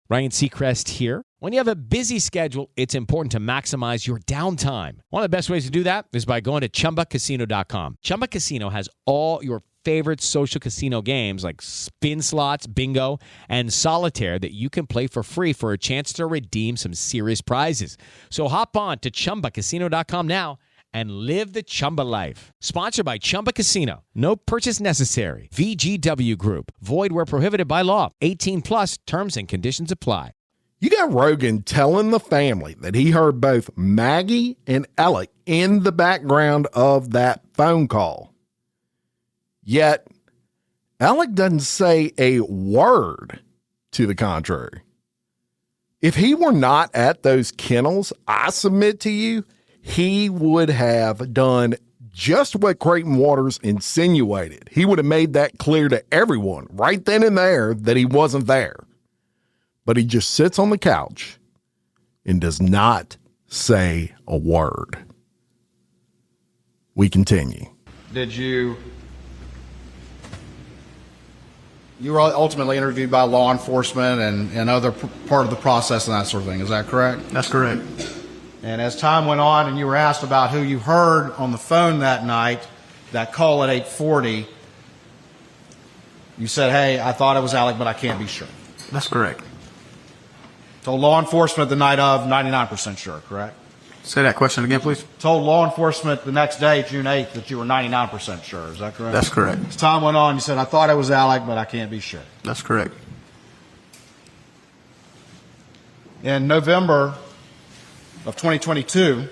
Ryan Seacrest here. When you have a busy schedule, it's important to maximize your downtime. One of the best ways to do that is by going to ChumbaCasino.com. Chumba Casino has all your favorite social casino games like spin slots, bingo, and solitaire that you can play for free for a chance to redeem some serious prizes. So hop on to ChumbaCasino.com now and live the Chumba life. Sponsored by Chumba Casino. No purchase necessary. VGW Group. Void where prohibited by law. 18 plus terms and conditions apply. You got Rogan telling the family that he heard both Maggie and Alec in the background of that phone call. Yet, Alec doesn't say a word to the contrary. If he were not at those kennels, I submit to you, he would have done just what Creighton Waters insinuated. He would have made that clear to everyone right then and there that he wasn't there. But he just sits on the couch and does not say a word. We continue. You were ultimately interviewed by law enforcement and other part of the process and that sort of thing. Is that correct? That's correct. And as time went on and you were asked about who you heard on the phone that night, that call at 8:40, you said, hey, I thought it was Alec, but I can't be sure. That's correct. Told law enforcement the night of, 99% sure, correct? Say that question again, please. Told law enforcement the next day, June 8th, that you were 99% sure. Is that correct? That's correct. As time went on, you said, I thought it was Alec, but I can't be sure. That's correct. In November of 2022,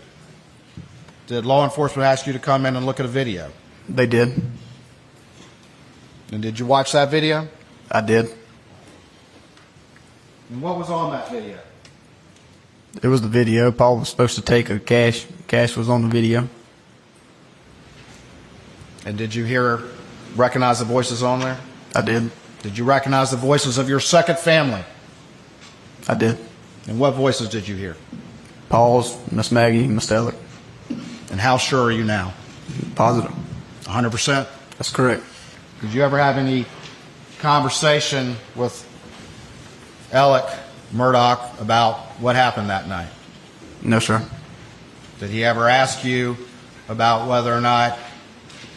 did law enforcement ask you to come in and look at a video? They did. And did you watch that video? I did. And what was on that video? It was the video. Paul was supposed to take a cash. Cash was on the video. And did you recognize the voices on there? I did. Did you recognize the voices of your second family? I did. And what voices did you hear? Paul's, Miss Maggie, Miss Alec. And how sure are you now? Positive. 100%? That's correct. Did you ever have any conversation with Alec Murdoch about what happened that night? No, sir. Did he ever ask you about whether or not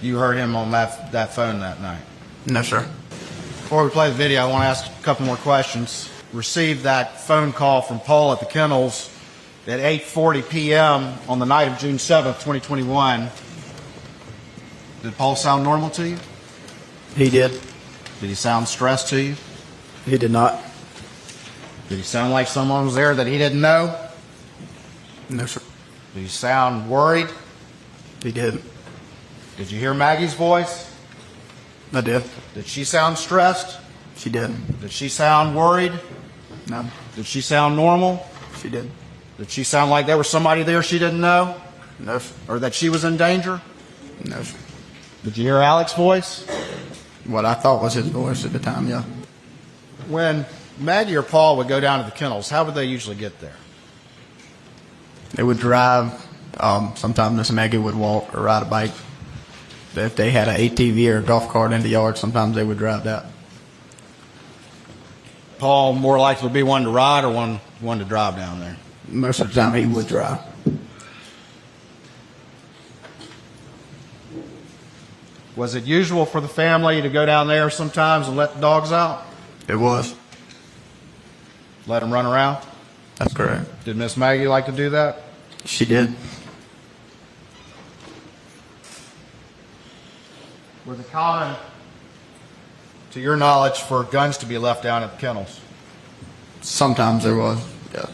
you heard him on that phone that night? No, sir. Before we play the video, I want to ask a couple more questions. Received that phone call from Paul at the kennels at 8:40 p.m. on the night of June 7th, 2021. Did Paul sound normal to you? He did. Did he sound stressed to you? He did not. Did he sound like someone was there that he didn't know? No, sir. Did he sound worried? He did. Did you hear Maggie's voice? I did. Did she sound stressed? She did. Did she sound worried? No. Did she sound normal? She did. Did she sound like there was somebody there she didn't know? No, sir. Or that she was in danger? No, sir. Did you hear Alex's voice? What I thought was his voice at the time, yeah. When Maggie or Paul would go down to the kennels, how would they usually get there? They would drive. Sometimes Miss Maggie would walk or ride a bike. If they had an ATV or a golf cart in the yard, sometimes they would drive that. Paul more likely would be one to ride or one to drive down there? Most of the time he would drive. Was it usual for the family to go down there sometimes and let the dogs out? It was. Let them run around? That's correct. Did Miss Maggie like to do that? She did. Was it common, to your knowledge, for guns to be left down at the kennels? Sometimes there was, yeah.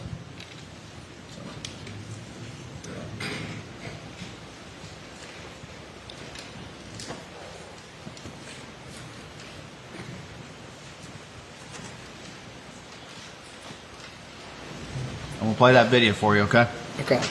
I'm going to play that video for you, okay? Okay.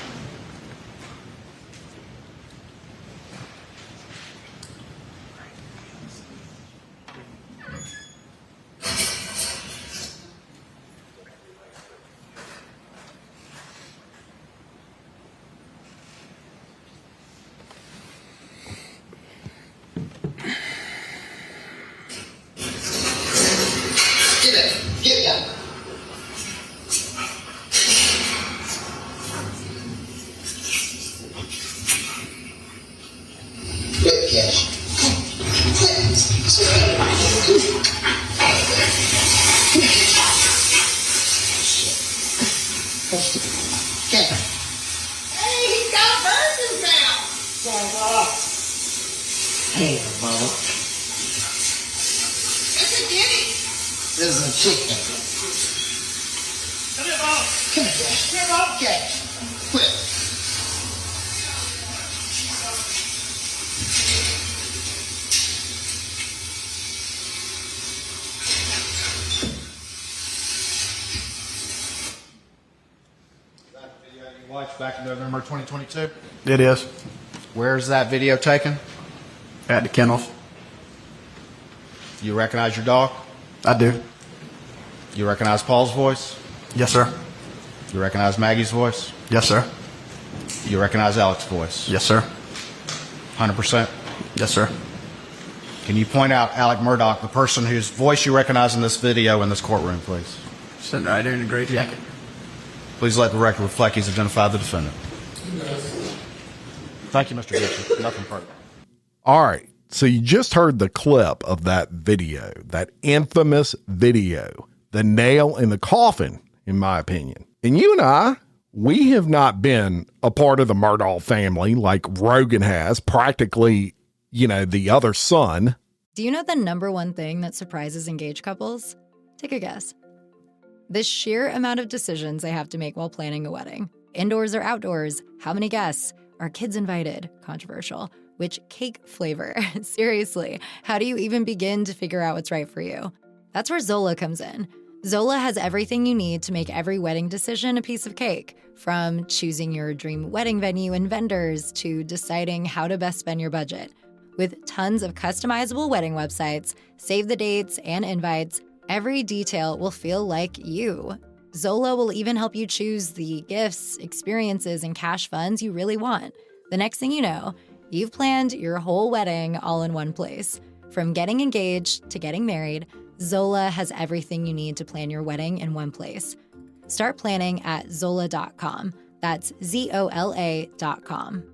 Get down. Quick, Cash. Hey, he's got a bird in his mouth. Hey, Mama. It's a guinea. This is a chicken. Come here, Bob. Come here, Cash. Come here, Bob. Cash. Quick. Watched back in November 2022? It is. Where's that video taken? At the kennels. You recognize your dog? I do. You recognize Paul's voice? Yes, sir. You recognize Maggie's voice? Yes, sir. You recognize Alex's voice? Yes, sir. 100%? Yes, sir. Can you point out Alex Murdoch, the person whose voice you recognize in this video in this courtroom, please? Sitting right there in the gray jacket. Please let the record reflect he's identified the defendant. Thank you, Mr. Gibson. Nothing further. All right. So you just heard the clip of that video, that infamous video, the nail in the coffin, in my opinion. And you and I, we have not been a part of the Murdoch family like Rogan has, practically, the other son. Do you know the number one thing that surprises engaged couples? Take a guess. The sheer amount of decisions they have to make while planning a wedding. Indoors or outdoors? How many guests? Are kids invited? Controversial. Which cake flavor? Seriously, how do you even begin to figure out what's right for you? That's where Zola comes in. Zola has everything you need to make every wedding decision a piece of cake, from choosing your dream wedding venue and vendors to deciding how to best spend your budget. With tons of customizable wedding websites, save the dates and invites, every detail will feel like you. Zola will even help you choose the gifts, experiences, and cash funds you really want. The next thing you know, you've planned your whole wedding all in one place. From getting engaged to getting married, Zola has everything you need to plan your wedding in one place. Start planning at Zola.com. That's ZOLA.com.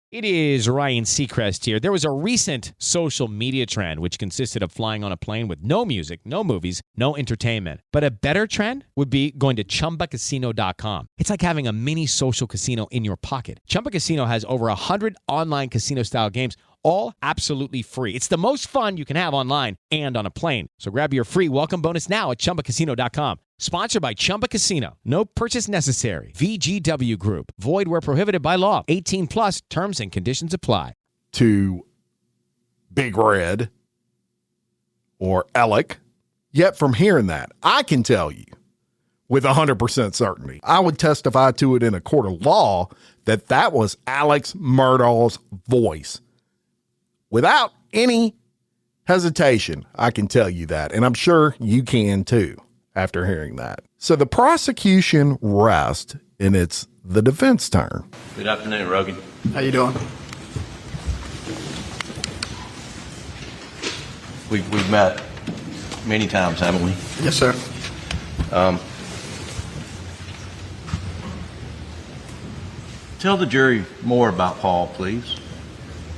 It is Ryan Seacrest here. There was a recent social media trend which consisted of flying on a plane with no music, no movies, no entertainment. But a better trend would be going to ChumbaCasino.com. It's like having a mini social casino in your pocket. Chumba Casino has over 100 online casino-style games, all absolutely free. It's the most fun you can have online and on a plane. So grab your free welcome bonus now at ChumbaCasino.com. Sponsored by Chumba Casino. No purchase necessary. VGW Group. Void where prohibited by law. 18 plus terms and conditions apply. To Big Red or Alec. Yet from hearing that, I can tell you with 100% certainty, I would testify to it in a court of law that that was Alex Murdaugh's voice. Without any hesitation, I can tell you that. And I'm sure you can too after hearing that. So the prosecution rests, and it's the defense turn. Good afternoon, Rogan. How you doing? We've met many times, haven't we? Yes, sir. Tell the jury more about Paul, please.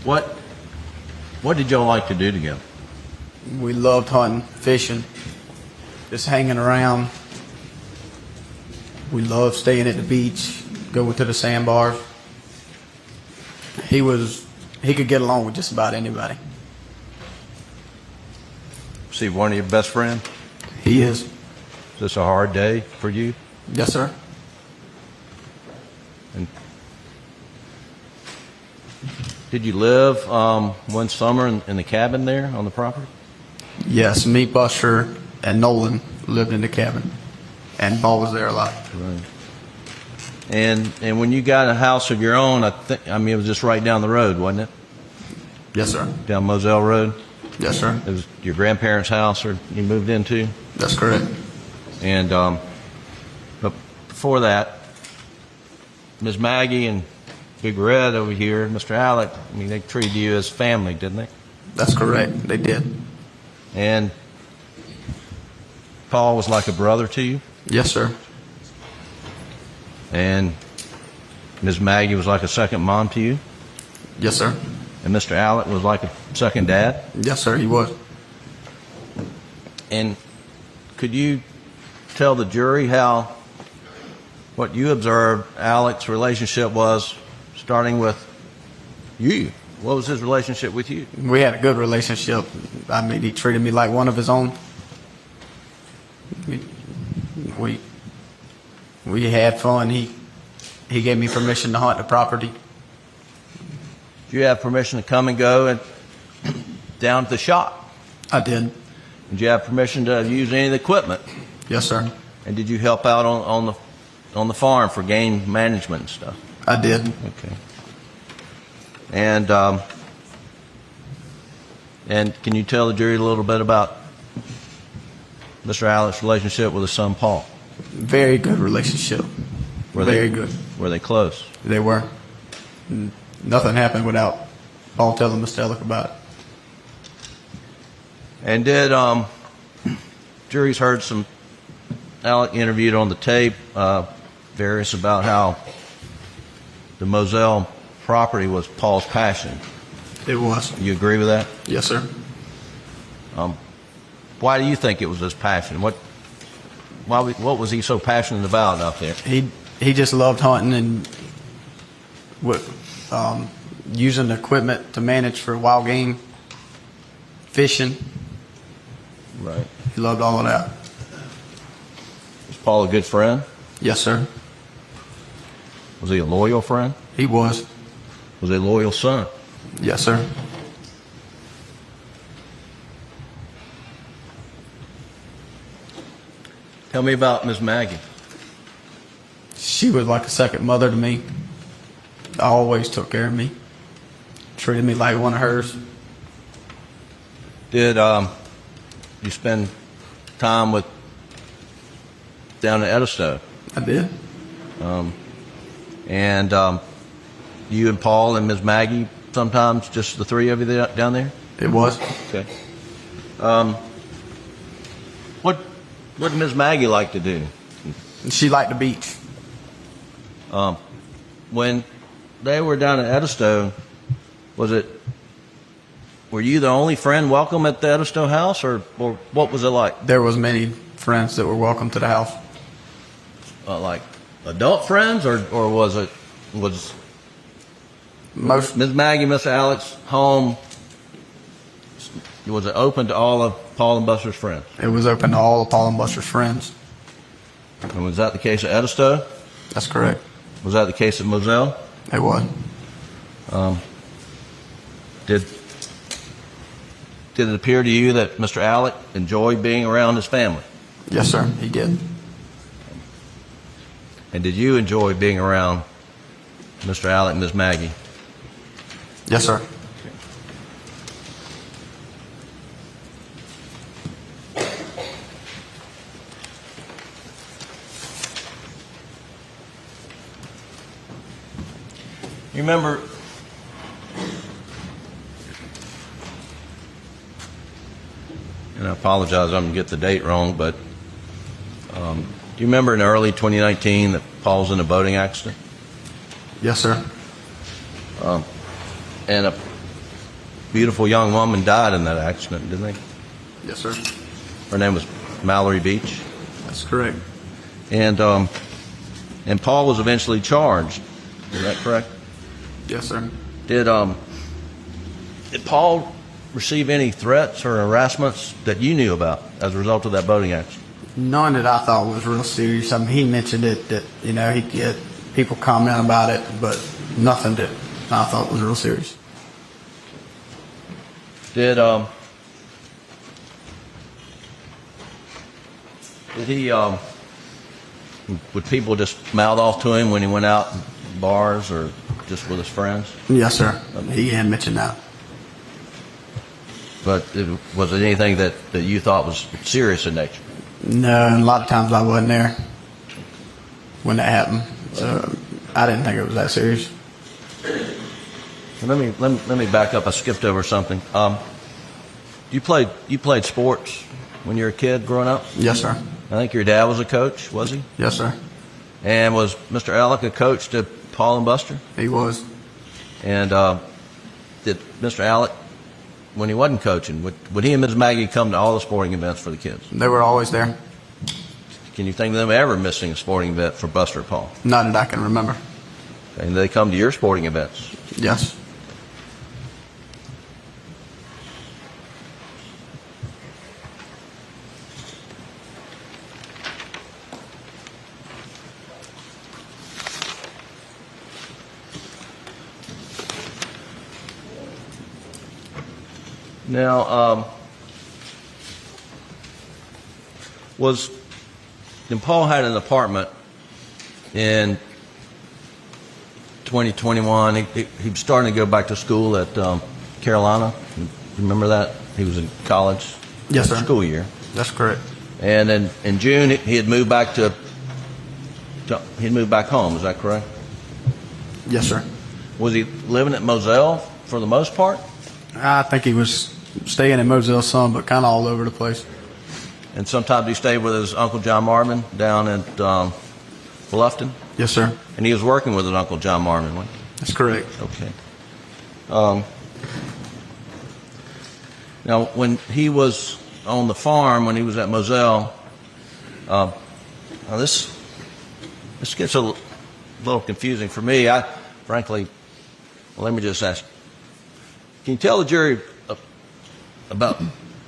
What did y'all like to do together? We loved hunting, fishing, just hanging around. We loved staying at the beach, going to the sandbars. He could get along with just about anybody. Is he one of your best friends? He is. Is this a hard day for you? Yes, sir. And did you live one summer in the cabin there on the property? Yes, me, Buster, and Nolan lived in the cabin, and Paul was there a lot. Right. And when you got a house of your own, it was just right down the road, wasn't it? Yes, sir. Down Moselle Road? Yes, sir. It was your grandparents' house or you moved into? That's correct. And but before that, Ms. Maggie and Big Red over here, Mr. Alec, they treated you as family, didn't they? That's correct. They did. And Paul was like a brother to you? Yes, sir. And Ms. Maggie was like a second mom to you? Yes, sir. And Mr. Alec was like a second dad? Yes, sir, he was. And could you tell the jury what you observed Alec's relationship was, starting with you? What was his relationship with you? We had a good relationship. He treated me like one of his own. We had fun. He gave me permission to hunt the property. Did you have permission to come and go down to the shop? I did. Did you have permission to use any of the equipment? Yes, sir. And did you help out on the farm for game management and stuff? I did. Okay. And can you tell the jury a little bit about Mr. Alec's relationship with his son Paul? Very good relationship. Very good. Were they close? They were. Nothing happened without Paul telling Mr. Alec about it. And jury's heard some Alec interviewed on the tape, various about how the Moselle property was Paul's passion. It was. You agree with that? Yes, sir. Why do you think it was his passion? What was he so passionate about out there? He just loved hunting and using equipment to manage for wild game, fishing. Right. He loved all of that. Was Paul a good friend? Yes, sir. Was he a loyal friend? He was. Was he a loyal son? Yes, sir. Tell me about Miss Maggie. She was like a second mother to me. Always took care of me. Treated me like one of hers. Did you spend time down at Edisto? I did. And you and Paul and Miss Maggie, sometimes just the three of you down there? It was. Okay. What did Miss Maggie like to do? She liked the beach. When they were down at Edisto, were you the only friend welcome at the Edisto house, or what was it like? There was many friends that were welcome to the house. Like adult friends, or was most Miss Maggie, Miss Alex home? Was it open to all of Paul and Buster's friends? It was open to all of Paul and Buster's friends. And was that the case at Edisto? That's correct. Was that the case at Moselle? It was. Did it appear to you that Mr. Alec enjoyed being around his family? Yes, sir, he did. And did you enjoy being around Mr. Alec and Miss Maggie? Yes, sir. You remember, and I apologize, I'm going to get the date wrong, but do you remember in early 2019 that Paul was in a boating accident? Yes, sir. And a beautiful young woman died in that accident, didn't they? Yes, sir. Her name was Mallory Beach. That's correct. And Paul was eventually charged. Is that correct? Yes, sir. Did Paul receive any threats or harassments that you knew about as a result of that boating accident? None that I thought was real serious. I mean, he mentioned it that, he get people comment about it, but nothing that I thought was real serious. Did he would people just mouth off to him when he went out in bars or just with his friends? Yes, sir. He had mentioned that. But was it anything that you thought was serious in nature? No, and a lot of times I wasn't there when that happened, so I didn't think it was that serious. Let me back up. I skipped over something. You played sports when you were a kid growing up? Yes, sir. I think your dad was a coach, was he? Yes, sir. And was Mr. Alec a coach to Paul and Buster? He was. And did Mr. Alec, when he wasn't coaching, would he and Ms. Maggie come to all the sporting events for the kids? They were always there. Can you think of them ever missing a sporting event for Buster or Paul? Not that I can remember. And they come to your sporting events? Yes. Now, and Paul had an apartment in 2021. He was starting to go back to school at Carolina. Remember that? He was in college. Yes, sir. School year. That's correct. And then in June he had moved back home. Is that correct? Yes, sir. Was he living at Moselle for the most part? I think he was staying in Moselle some, but kind of all over the place. And sometimes he stayed with his Uncle John Marmon down at Bluffton? Yes, sir. And he was working with his Uncle John Marmon, wasn't he? That's correct. Okay. Now, when he was on the farm, when he was at Moselle, now this gets a little confusing for me. Frankly, let me just ask, can you tell the jury about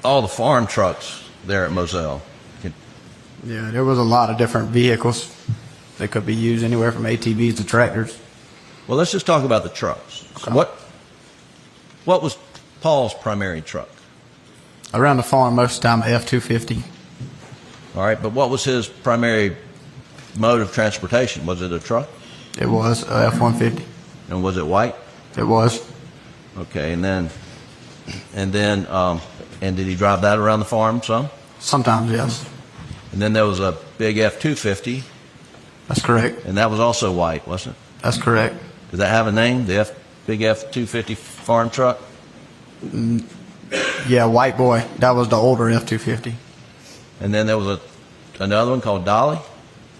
all the farm trucks there at Moselle? Yeah, there was a lot of different vehicles that could be used anywhere from ATVs to tractors. Well, let's just talk about the trucks. Okay. What was Paul's primary truck? Around the farm, most of the time, F-250. All right, but what was his primary mode of transportation? Was it a truck? It was F-150. And was it white? It was. Okay, and did he drive that around the farm some? Sometimes, yes. And then there was a big F-250. That's correct. And that was also white, wasn't it? That's correct. Does that have a name, the big F-250 farm truck? Yeah, White Boy. That was the older F-250. And then there was another one called Dolly?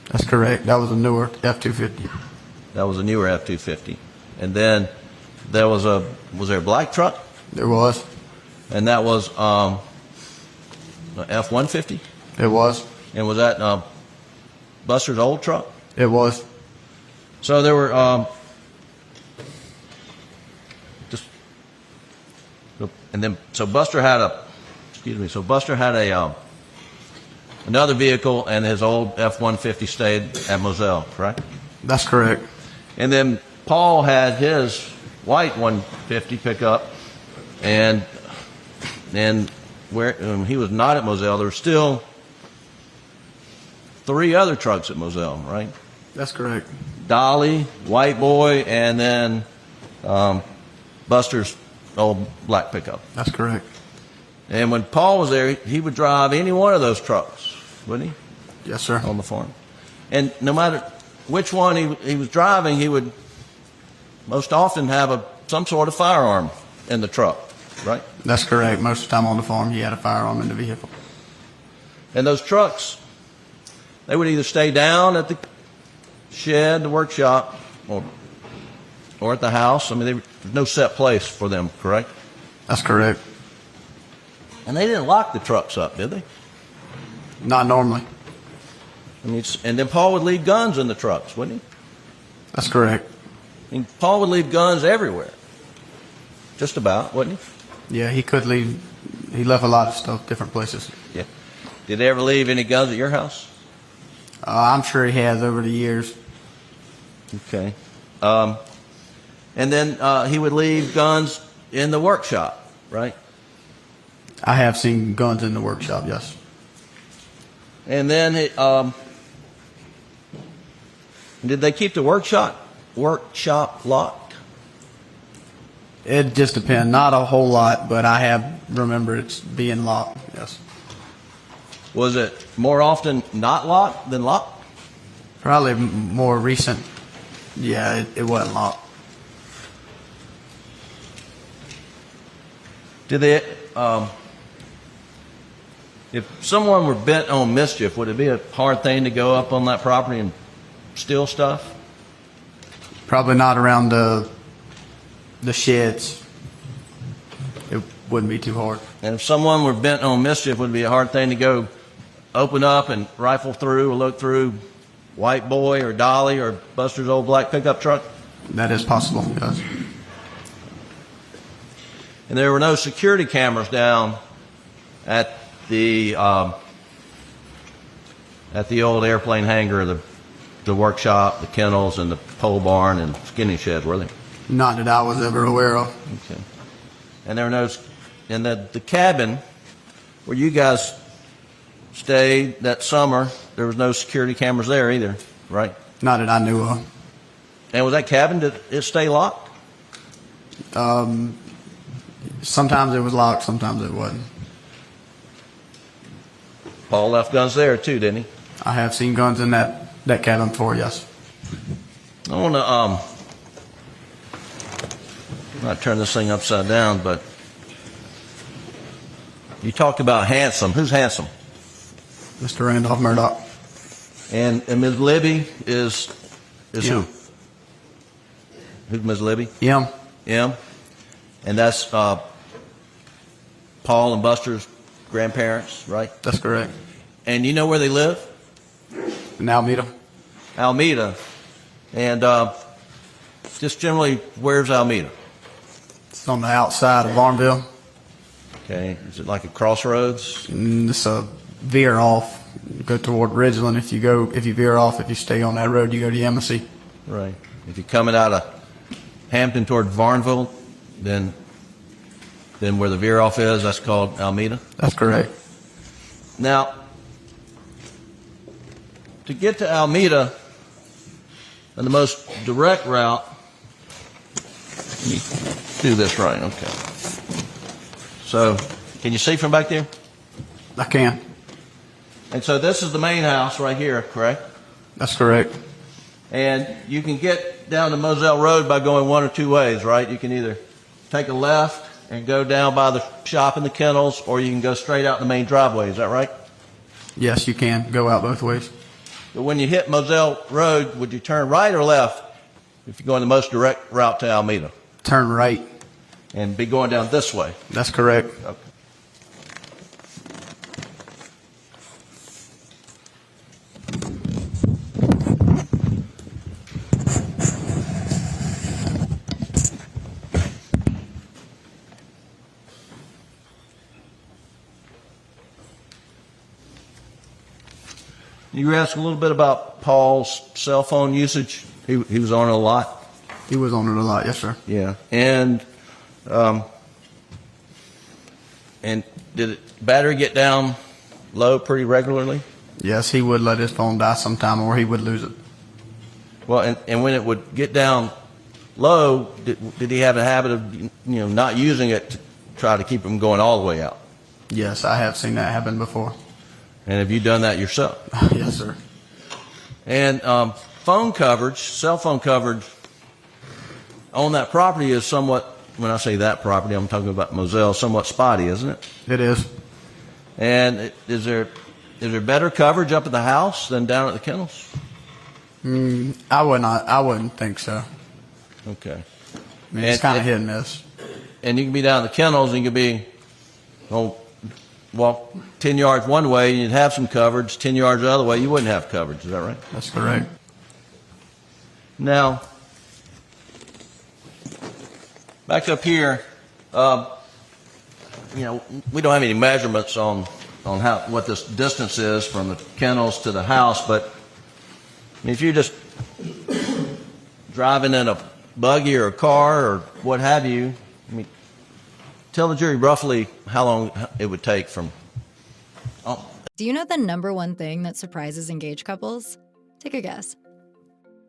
That's correct. That was a newer F-250. That was a newer F-250. And then there was there a black truck? There was. And that was F-150? It was. And was that Buster's old truck? It was. So there were so Buster had another vehicle, and his old F-150 stayed at Moselle, correct? That's correct. And then Paul had his white 150 pickup, and where he was not at Moselle, there were still 3 other trucks at Moselle, right? That's correct. Dolly, White Boy, and then Buster's old black pickup. That's correct. And when Paul was there, he would drive any one of those trucks, wouldn't he? Yes, sir. On the farm. And no matter which one he was driving, he would most often have some sort of firearm in the truck, right? That's correct. Most of the time on the farm, he had a firearm in the vehicle. And those trucks, they would either stay down at the shed, the workshop, or at the house. I mean, there's no set place for them, correct? That's correct. And they didn't lock the trucks up, did they? Not normally. I mean, and then Paul would leave guns in the trucks, wouldn't he? That's correct. I mean, Paul would leave guns everywhere. Just about, wouldn't he? Yeah, he could leave. He left a lot of stuff different places. Yeah. Did he ever leave any guns at your house? I'm sure he has over the years. Okay. And then he would leave guns in the workshop, right? I have seen guns in the workshop, yes. And then did they keep the workshop locked? It just depends. Not a whole lot, but I have remembered it's being locked, yes. Was it more often not locked than locked? Probably more recent. Yeah, it wasn't locked. Did they, if someone were bent on mischief, would it be a hard thing to go up on that property and steal stuff? Probably not around the sheds. It wouldn't be too hard. And if someone were bent on mischief, would it be a hard thing to go open up and rifle through or look through White Boy or Dolly or Buster's old black pickup truck? That is possible, yes. And there were no security cameras down at the old airplane hangar, the workshop, the kennels, and the pole barn and skinning shed, were there? Not that I was ever aware of. Okay. And there were no, and the cabin where you guys stayed that summer, there was no security cameras there either, right? Not that I knew of. And was that cabin, did it stay locked? Sometimes it was locked, sometimes it wasn't. Paul left guns there too, didn't he? I have seen guns in that cabin before, yes. I want to not turn this thing upside down, but you talked about handsome. Who's handsome? Mr. Randolph Murdoch. And Ms. Libby is who? Who's Ms. Libby? M. M. And that's Paul and Buster's grandparents, right? That's correct. And you know where they live? In Alameda. Alameda. And just generally, where's Alameda? It's on the outside of Varnville. Okay. Is it like a crossroads? It's a veer off. You go toward Ridgeland. If you veer off, if you stay on that road, you go to Yemassee. Right. If you're coming out of Hampton toward Varnville, then where the veer off is, that's called Alameda? That's correct. Now, to get to Alameda, and the most direct route, let me do this right, okay. So, can you see from back there? I can. And so this is the main house right here, correct? That's correct. And you can get down to Moselle Road by going one or two ways, right? You can either take a left and go down by the shop and the kennels, or you can go straight out the main driveway. Is that right? Yes, you can go out both ways. But when you hit Moselle Road, would you turn right or left if you're going the most direct route to Alameda? Turn right. And be going down this way? That's correct. Okay. You asked a little bit about Paul's cell phone usage. He was on it a lot. He was on it a lot, yes, sir. Yeah, and did battery get down low pretty regularly? Yes, he would let his phone die sometime, or he would lose it. Well, and when it would get down low, did he have a habit of not using it to try to keep him going all the way out? Yes, I have seen that happen before. And have you done that yourself? Yes, sir. And phone coverage, cell phone coverage on that property is somewhat, when I say that property, I'm talking about Moselle, somewhat spotty, isn't it? It is. And is there better coverage up at the house than down at the kennels? I wouldn't think so. Okay. I mean, it's kind of hit and miss. And you can be down at the kennels and you can be, walk 10 yards one way and you'd have some coverage, 10 yards the other way, you wouldn't have coverage. Is that right? That's correct. Now, back up here, we don't have any measurements on what this distance is from the kennels to the house, but if you're just driving in a buggy or a car or what have you, tell the jury roughly how long it would take from... Do you know the number one thing that surprises engaged couples? Take a guess.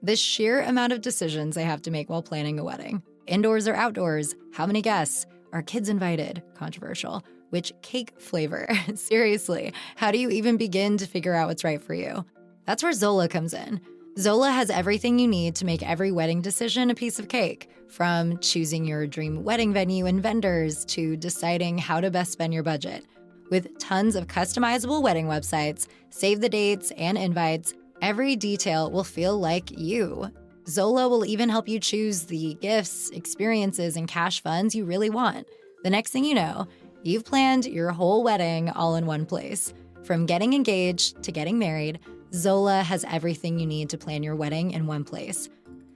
The sheer amount of decisions they have to make while planning a wedding. Indoors or outdoors? How many guests? Are kids invited? Controversial. Which cake flavor? Seriously, how do you even begin to figure out what's right for you? That's where Zola comes in. Zola has everything you need to make every wedding decision a piece of cake, from choosing your dream wedding venue and vendors to deciding how to best spend your budget. With tons of customizable wedding websites, save the dates and invites, every detail will feel like you. Zola will even help you choose the gifts, experiences, and cash funds you really want. The next thing you know, you've planned your whole wedding all in one place. From getting engaged to getting married, Zola has everything you need to plan your wedding in one place.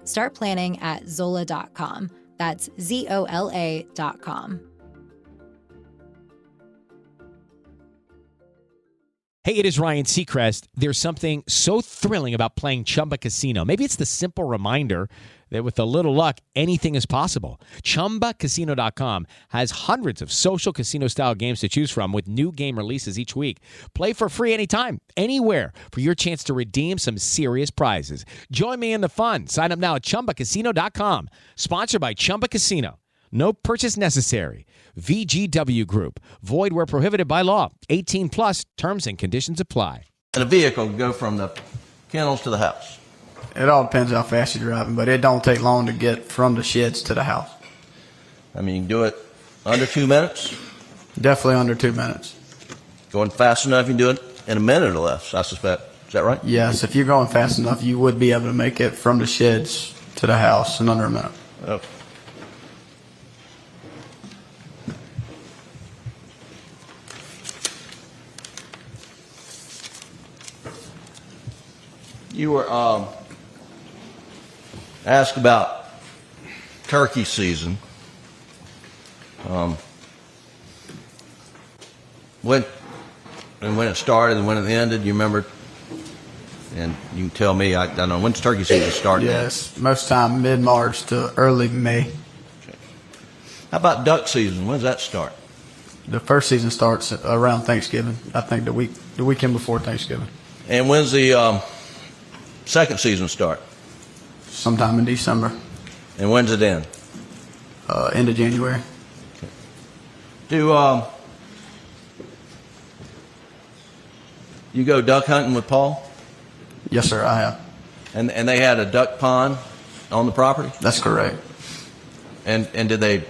Start planning at Zola.com. That's ZOLA.com. Hey, it is Ryan Seacrest. There's something so thrilling about playing Chumba Casino. Maybe it's the simple reminder that with a little luck, anything is possible. ChumbaCasino.com has hundreds of social casino-style games to choose from with new game releases each week. Play for free anytime, anywhere for your chance to redeem some serious prizes. Join me in the fun. Sign up now at ChumbaCasino.com. Sponsored by Chumba Casino. No purchase necessary. VGW Group. Void where prohibited by law. 18 plus. Terms and conditions apply. And a vehicle can go from the kennels to the house. It all depends how fast you're driving, but it don't take long to get from the sheds to the house. I mean, you can do it under 2 minutes? Definitely under 2 minutes. Going fast enough, you can do it in a minute or less, I suspect. Is that right? Yes, if you're going fast enough, you would be able to make it from the sheds to the house in under a minute. Oh. You were asked about turkey season. When it started and when it ended, you remember? And you can tell me, I don't know, when's turkey season start? Yes, most time mid-March to early May. Okay. How about duck season? When does that start? The first season starts around Thanksgiving. I think the weekend before Thanksgiving. And when's the second season start? Sometime in December. And when's it end? End of January. Okay. Do you go duck hunting with Paul? Yes, sir, I have. And they had a duck pond on the property? That's correct. And did they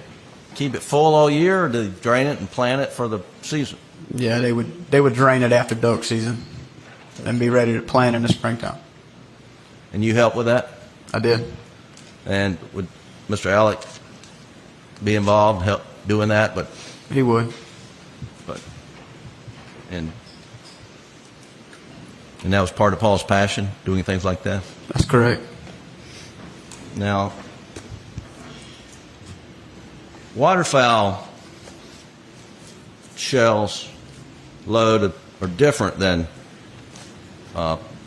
keep it full all year, or did they drain it and plant it for the season? Yeah, they would drain it after duck season and be ready to plant in the springtime. And you help with that? I did. And would Mr. Alex be involved, help doing that? But he would. And that was part of Paul's passion, doing things like that? That's correct. Now, waterfowl shells load are different than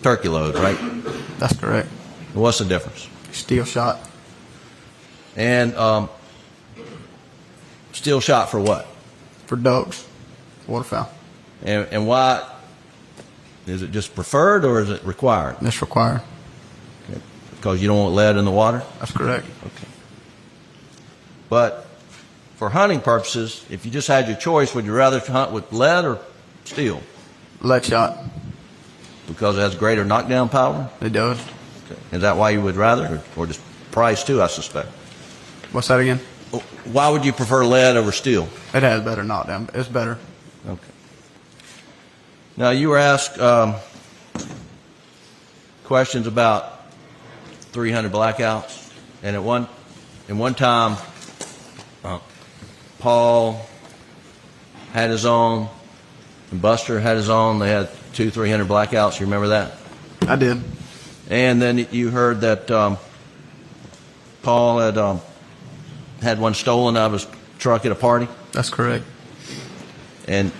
turkey load, right? That's correct. What's the difference? Steel shot. And steel shot for what? For ducks, waterfowl. And why? Is it just preferred or is it required? It's required. Okay. Because you don't want lead in the water? That's correct. Okay. But for hunting purposes, if you just had your choice, would you rather hunt with lead or steel? Lead shot. Because it has greater knockdown power? It does. Okay. Is that why you would rather? Or just price too, I suspect? What's that again? Why would you prefer lead over steel? It has better knockdown. It's better. Okay. Now, you were asked questions about 300 blackouts, and at one time, Paul had his own, and Buster had his own. They had 300 blackouts. You remember that? I did. And then you heard that Paul had one stolen out of his truck at a party? That's correct. And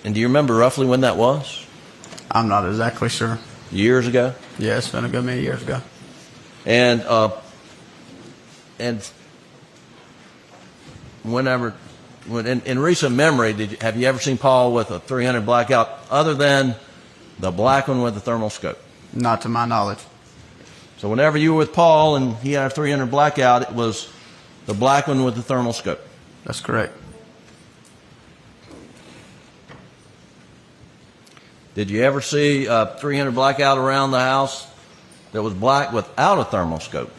do you remember roughly when that was? I'm not exactly sure. Years ago? Yeah, it's been a good many years ago. And whenever, in recent memory, have you ever seen Paul with a 300 blackout other than the black one with the thermal scope? Not to my knowledge. So whenever you were with Paul and he had a 300 blackout, it was the black one with the thermal scope? That's correct. Did you ever see a 300 blackout around the house that was black without a thermal scope?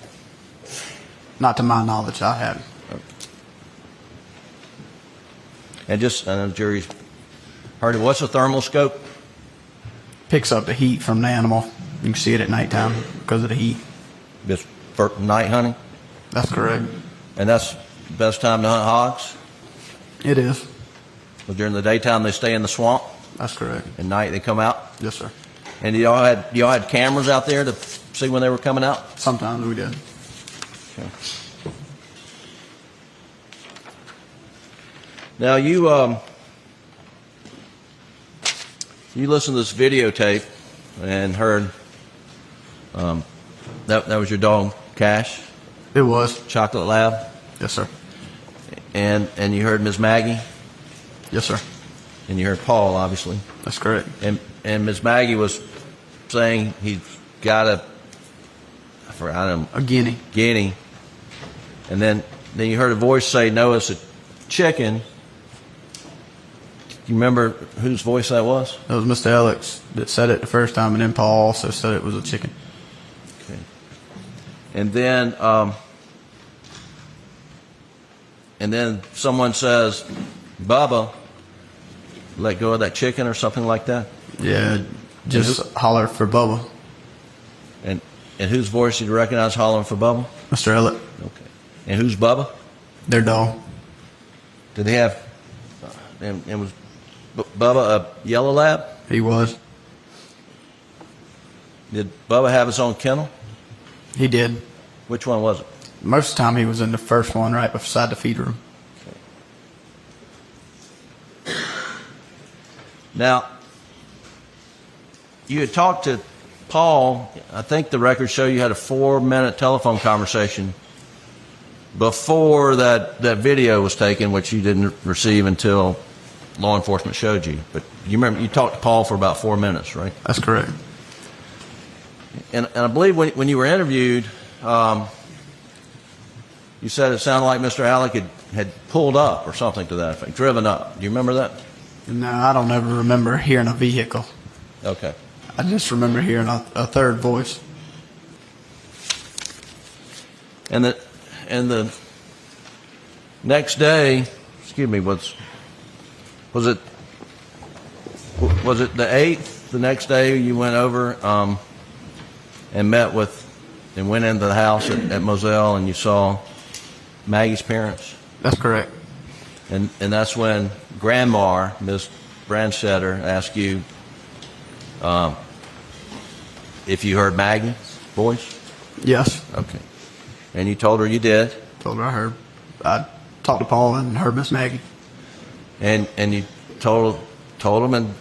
Not to my knowledge, I haven't. And I know the jury's heard it. What's a thermal scope? Picks up the heat from the animal. You can see it at nighttime because of the heat. Just for night hunting? That's correct. And that's the best time to hunt hogs? It is. Well, during the daytime they stay in the swamp? That's correct. At night they come out? Yes, sir. And y'all had cameras out there to see when they were coming out? Sometimes we did. Okay. Now you listened to this videotape and heard that was your dog Cash? It was. Chocolate Lab? Yes, sir. And you heard Ms. Maggie? Yes, sir. And you heard Paul, obviously. That's correct. And Ms. Maggie was saying he's got a guinea. Guinea. And then you heard a voice say, no, it's a chicken. You remember whose voice that was? It was Mr. Alex that said it the first time, and then Paul also said it was a chicken. Okay. And then someone says, Bubba, let go of that chicken or something like that? Yeah, just holler for Bubba. And whose voice did you recognize hollering for Bubba? Mr. Ellett. Okay. And who's Bubba? Their dog. Did they have, and was Bubba a yellow lab? He was. Did Bubba have his own kennel? He did. Which one was it? Most of the time he was in the first one right beside the feed room. Okay. Now, you had talked to Paul. I think the records show you had a 4-minute telephone conversation before that video was taken, which you didn't receive until law enforcement showed you. But you remember you talked to Paul for about 4 minutes, right? That's correct. And I believe when you were interviewed, you said it sounded like Mr. Alec had pulled up or something to that effect, driven up. Do you remember that? No, I don't ever remember hearing a vehicle. Okay. I just remember hearing a third voice. And the next day, excuse me, was it the 8th? The next day you went over and met with and went into the house at Moselle and you saw Maggie's parents? That's correct. And that's when Grandma, Miss Brandsetter, asked you if you heard Maggie's voice? Yes. Okay. And you told her you did? Told her I heard. I talked to Paul and heard Miss Maggie. And you told him in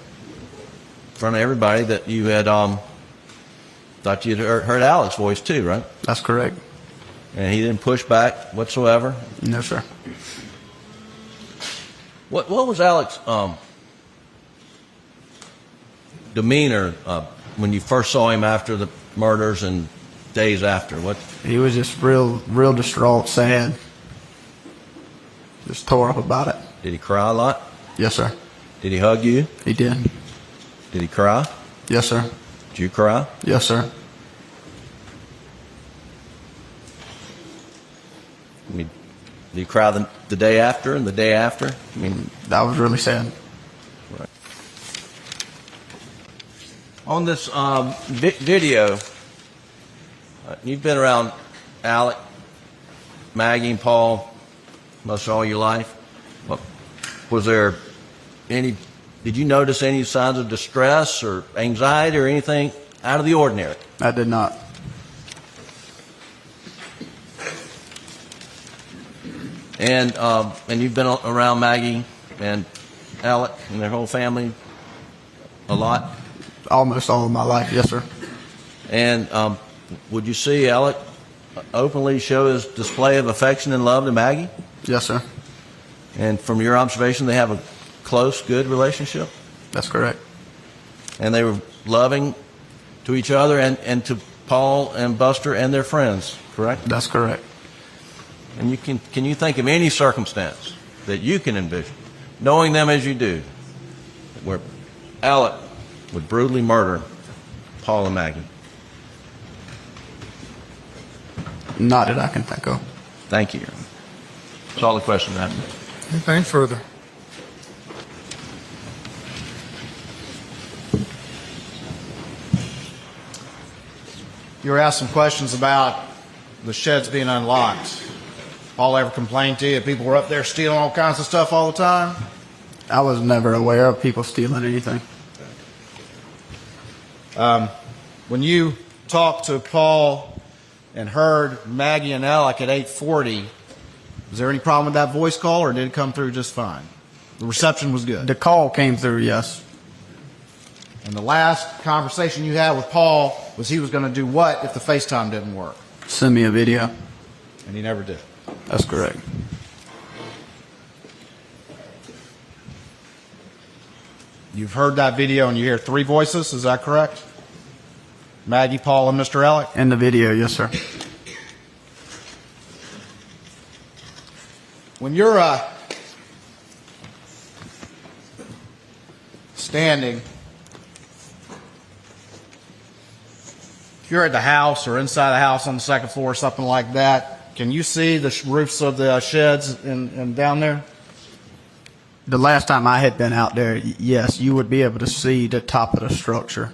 front of everybody that you had thought you'd heard Alex's voice too, right? That's correct. And he didn't push back whatsoever? No, sir. What was Alex's demeanor when you first saw him after the murders and days after? What? He was just real distraught, sad. Just tore up about it. Did he cry a lot? Yes, sir. Did he hug you? He did. Did he cry? Yes, sir. Did you cry? Yes, sir. I mean, did you cry the day after and the day after? I mean, that was really sad. Right. On this video, you've been around Alec, Maggie, and Paul most all your life. Was there any? Did you notice any signs of distress or anxiety or anything out of the ordinary? I did not. And you've been around Maggie and Alec and their whole family a lot? Almost all of my life, yes, sir. And would you see Alec openly show his display of affection and love to Maggie? Yes, sir. And from your observation, they have a close, good relationship? That's correct. And they were loving to each other and to Paul and Buster and their friends, correct? That's correct. And can you think of any circumstance that you can envision, knowing them as you do, where Alec would brutally murder Paul and Maggie? Not that I can think of. Thank you. That's all the questions I have. Anything further? You were asked some questions about the sheds being unlocked. Paul ever complained to you? People were up there stealing all kinds of stuff all the time? I was never aware of people stealing anything. When you talked to Paul and heard Maggie and Alec at 8:40, was there any problem with that voice call, or did it come through just fine? The reception was good. The call came through, yes. And the last conversation you had with Paul was he was going to do what if the FaceTime didn't work? Send me a video. And he never did. That's correct. You've heard that video and you hear three voices, is that correct? Maggie, Paul, and Mr. Alec? In the video, yes, sir. When you're standing, if you're at the house or inside the house on the second floor or something like that, can you see the roofs of the sheds and down there? The last time I had been out there, yes, you would be able to see the top of the structure.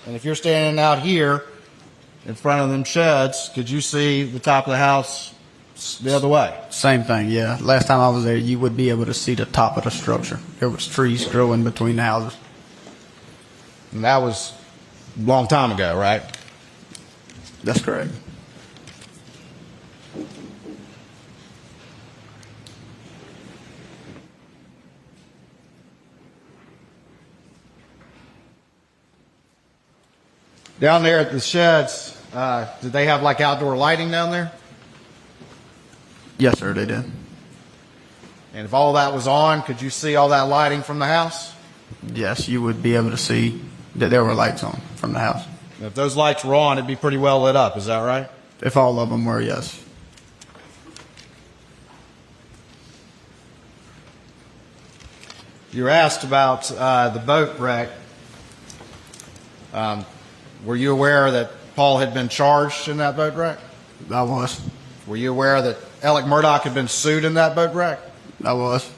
And if you're standing out here in front of them sheds, could you see the top of the house the other way? Same thing, yeah. Last time I was there, you would be able to see the top of the structure. There was trees growing between the houses. And that was a long time ago, right? That's correct. Down there at the sheds, did they have like outdoor lighting down there? Yes, sir, they did. And if all that was on, could you see all that lighting from the house? Yes, you would be able to see that there were lights on from the house. If those lights were on, it'd be pretty well lit up, is that right? If all of them were, yes. You were asked about the boat wreck. Were you aware that Paul had been charged in that boat wreck? I was. Were you aware that Alex Mudaugh had been sued in that boat wreck? I was.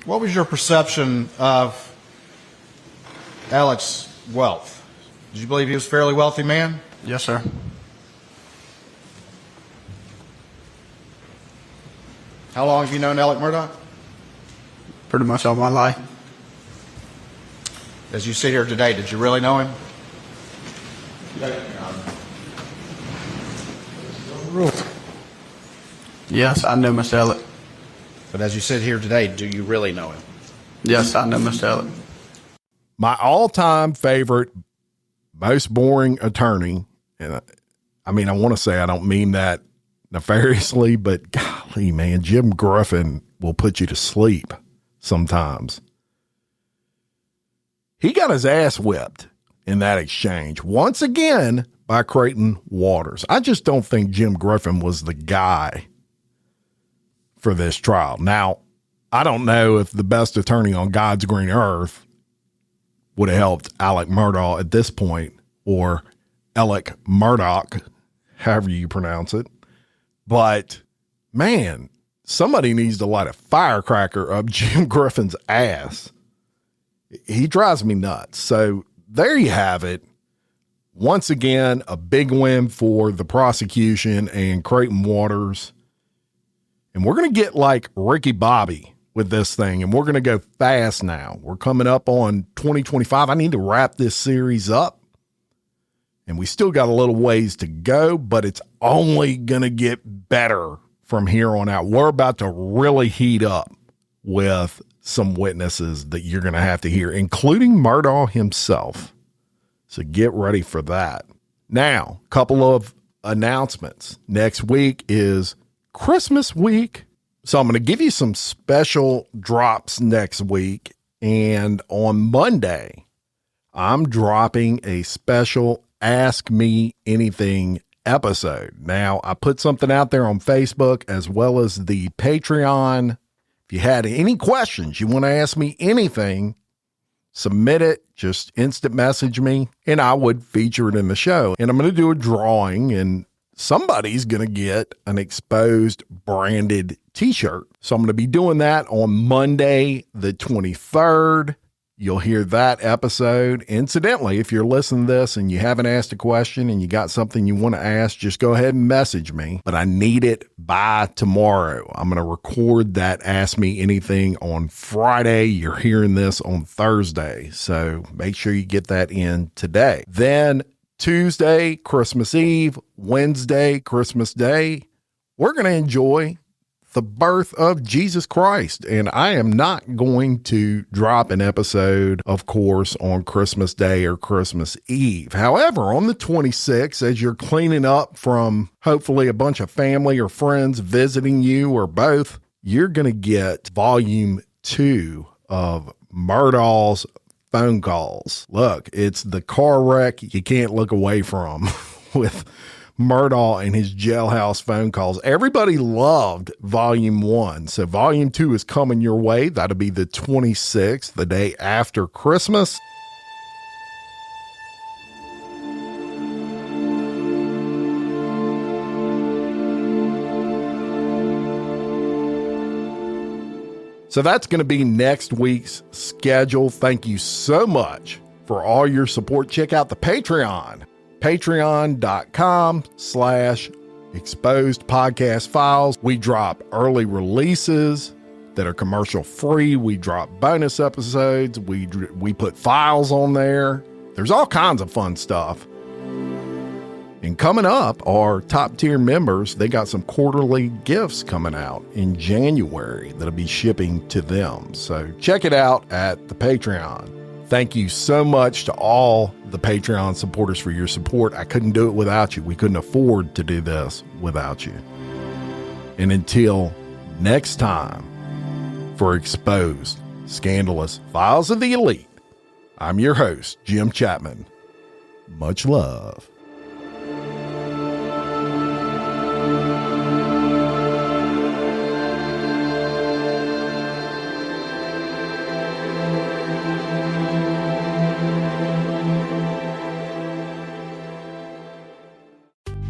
What was your perception of Alex's wealth? Did you believe he was a fairly wealthy man? Yes, sir. How long have you known Alex Mudaugh? Pretty much all my life. As you sit here today, did you really know him? Yes, I know Mr. Alex. But as you sit here today, do you really know him? Yes, I know Mr. Alex. My all-time favorite, most boring attorney, and I mean, I want to say I don't mean that nefariously, but golly, man, Jim Griffin will put you to sleep sometimes. He got his ass whipped in that exchange once again by Creighton Waters. I just don't think Jim Griffin was the guy for this trial. Now, I don't know if the best attorney on God's green earth would have helped Alex Mudaugh at this point, or Alex Murdoch, however you pronounce it. But man, somebody needs to light a firecracker up Jim Griffin's ass. He drives me nuts. So there you have it. Once again, a big win for the prosecution and Creighton Waters. And we're going to get like Ricky Bobby with this thing, and we're going to go fast now. We're coming up on 2025. I need to wrap this series up. And we still got a little ways to go, but it's only going to get better from here on out. We're about to really heat up with some witnesses that you're going to have to hear, including Murdaugh himself. So get ready for that. Now, a couple of announcements. Next week is Christmas week. So I'm going to give you some special drops next week. And on Monday, I'm dropping a special Ask Me Anything episode. Now, I put something out there on Facebook as well as the Patreon. If you had any questions, you want to ask me anything, submit it, just instant message me, and I would feature it in the show. And I'm going to do a drawing, and somebody's going to get an Exposed branded t-shirt. So I'm going to be doing that on Monday, the 23rd. You'll hear that episode. Incidentally, if you're listening to this and you haven't asked a question and you got something you want to ask, just go ahead and message me. But I need it by tomorrow. I'm going to record that Ask Me Anything on Friday. You're hearing this on Thursday. So make sure you get that in today. Then Tuesday, Christmas Eve, Wednesday, Christmas Day, we're going to enjoy the birth of Jesus Christ. And I am not going to drop an episode, of course, on Christmas Day or Christmas Eve. However, on the 26th, as you're cleaning up from hopefully a bunch of family or friends visiting you or both, you're going to get volume 2 of Murdaugh's phone calls. Look, it's the car wreck you can't look away from with Murdaugh and his jailhouse phone calls. Everybody loved volume 1. So volume 2 is coming your way. That'll be the 26th, the day after Christmas. So that's going to be next week's schedule. Thank you so much for all your support. Check out the Patreon, patreon.com/Exposed Podcast Files. We drop early releases that are commercial free. We drop bonus episodes. We put files on there. There's all kinds of fun stuff. And coming up, our top tier members, they got some quarterly gifts coming out in January that'll be shipping to them. So check it out at the Patreon. Thank you so much to all the Patreon supporters for your support. I couldn't do it without you. We couldn't afford to do this without you. And until next time, for Exposed Scandalous Files of the Elite, I'm your host, Jim Chapman. Much love.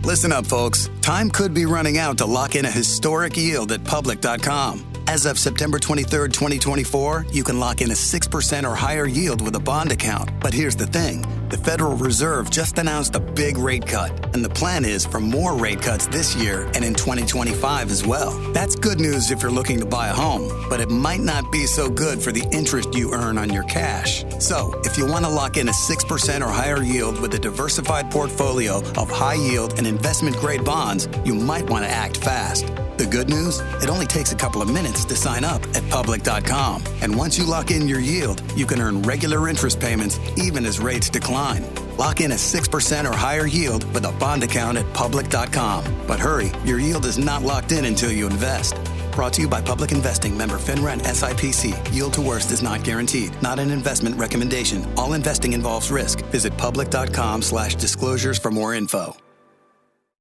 Listen up, folks. Time could be running out to lock in a historic yield at Public.com. As of September 23rd, 2024, you can lock in a 6% or higher yield with a bond account. But here's the thing. The Federal Reserve just announced a big rate cut, and the plan is for more rate cuts this year and in 2025 as well. That's good news if you're looking to buy a home, but it might not be so good for the interest you earn on your cash. So, if you want to lock in a 6% or higher yield with a diversified portfolio of high yield and investment-grade bonds, you might want to act fast. The good news? It only takes a couple of minutes to sign up at Public.com. And once you lock in your yield, you can earn regular interest payments even as rates decline. Lock in a 6% or higher yield with a bond account at Public.com. But hurry, your yield is not locked in until you invest. Brought to you by Public Investing, member FINRA and SIPC. Yield to worst is not guaranteed. Not an investment recommendation. All investing involves risk. Visit Public.com/disclosures for more info.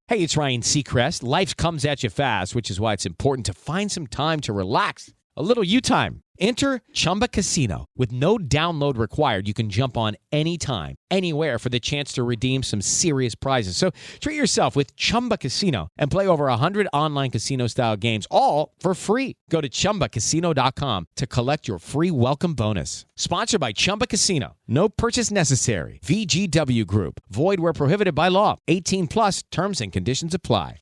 Hey, it's Ryan Seacrest. Life comes at you fast, which is why it's important to find some time to relax. A little you time. Enter Chumba Casino. With no download required, you can jump on anytime, anywhere for the chance to redeem some serious prizes. So treat yourself with Chumba Casino and play over 100 online casino-style games, all for free. Go to ChumbaCasino.com to collect your free welcome bonus. Sponsored by Chumba Casino. No purchase necessary. VGW Group. Void where prohibited by law. 18 plus. Terms and conditions apply.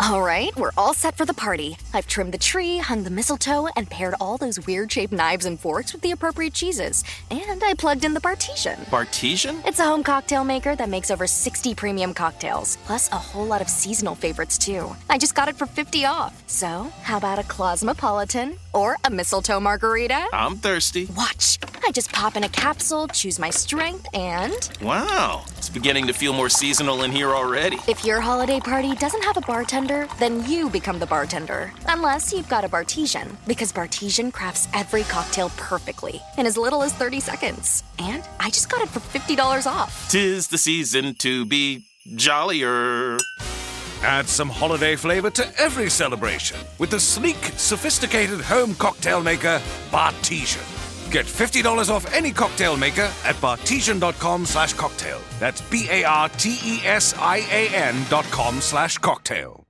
All right, we're all set for the party. I've trimmed the tree, hung the mistletoe, and paired all those weird-shaped knives and forks with the appropriate cheeses. And I plugged in the Bartesian. Bartesian? It's a home cocktail maker that makes over 60 premium cocktails, plus a whole lot of seasonal favorites, too. I just got it for $50 off. So, how about a Cosmopolitan or a mistletoe margarita? I'm thirsty. Watch. I just pop in a capsule, choose my strength, and... Wow, it's beginning to feel more seasonal in here already. If your holiday party doesn't have a bartender, then you become the bartender. Unless you've got a Bartesian, because Bartesian crafts every cocktail perfectly in as little as 30 seconds. And I just got it for $50 off. 'Tis the season to be jollier. Add some holiday flavor to every celebration with the sleek, sophisticated home cocktail maker, Bartesian. Get $50 off any cocktail maker at Bartesian.com/cocktail. That's BARTESIAN.com/cocktail.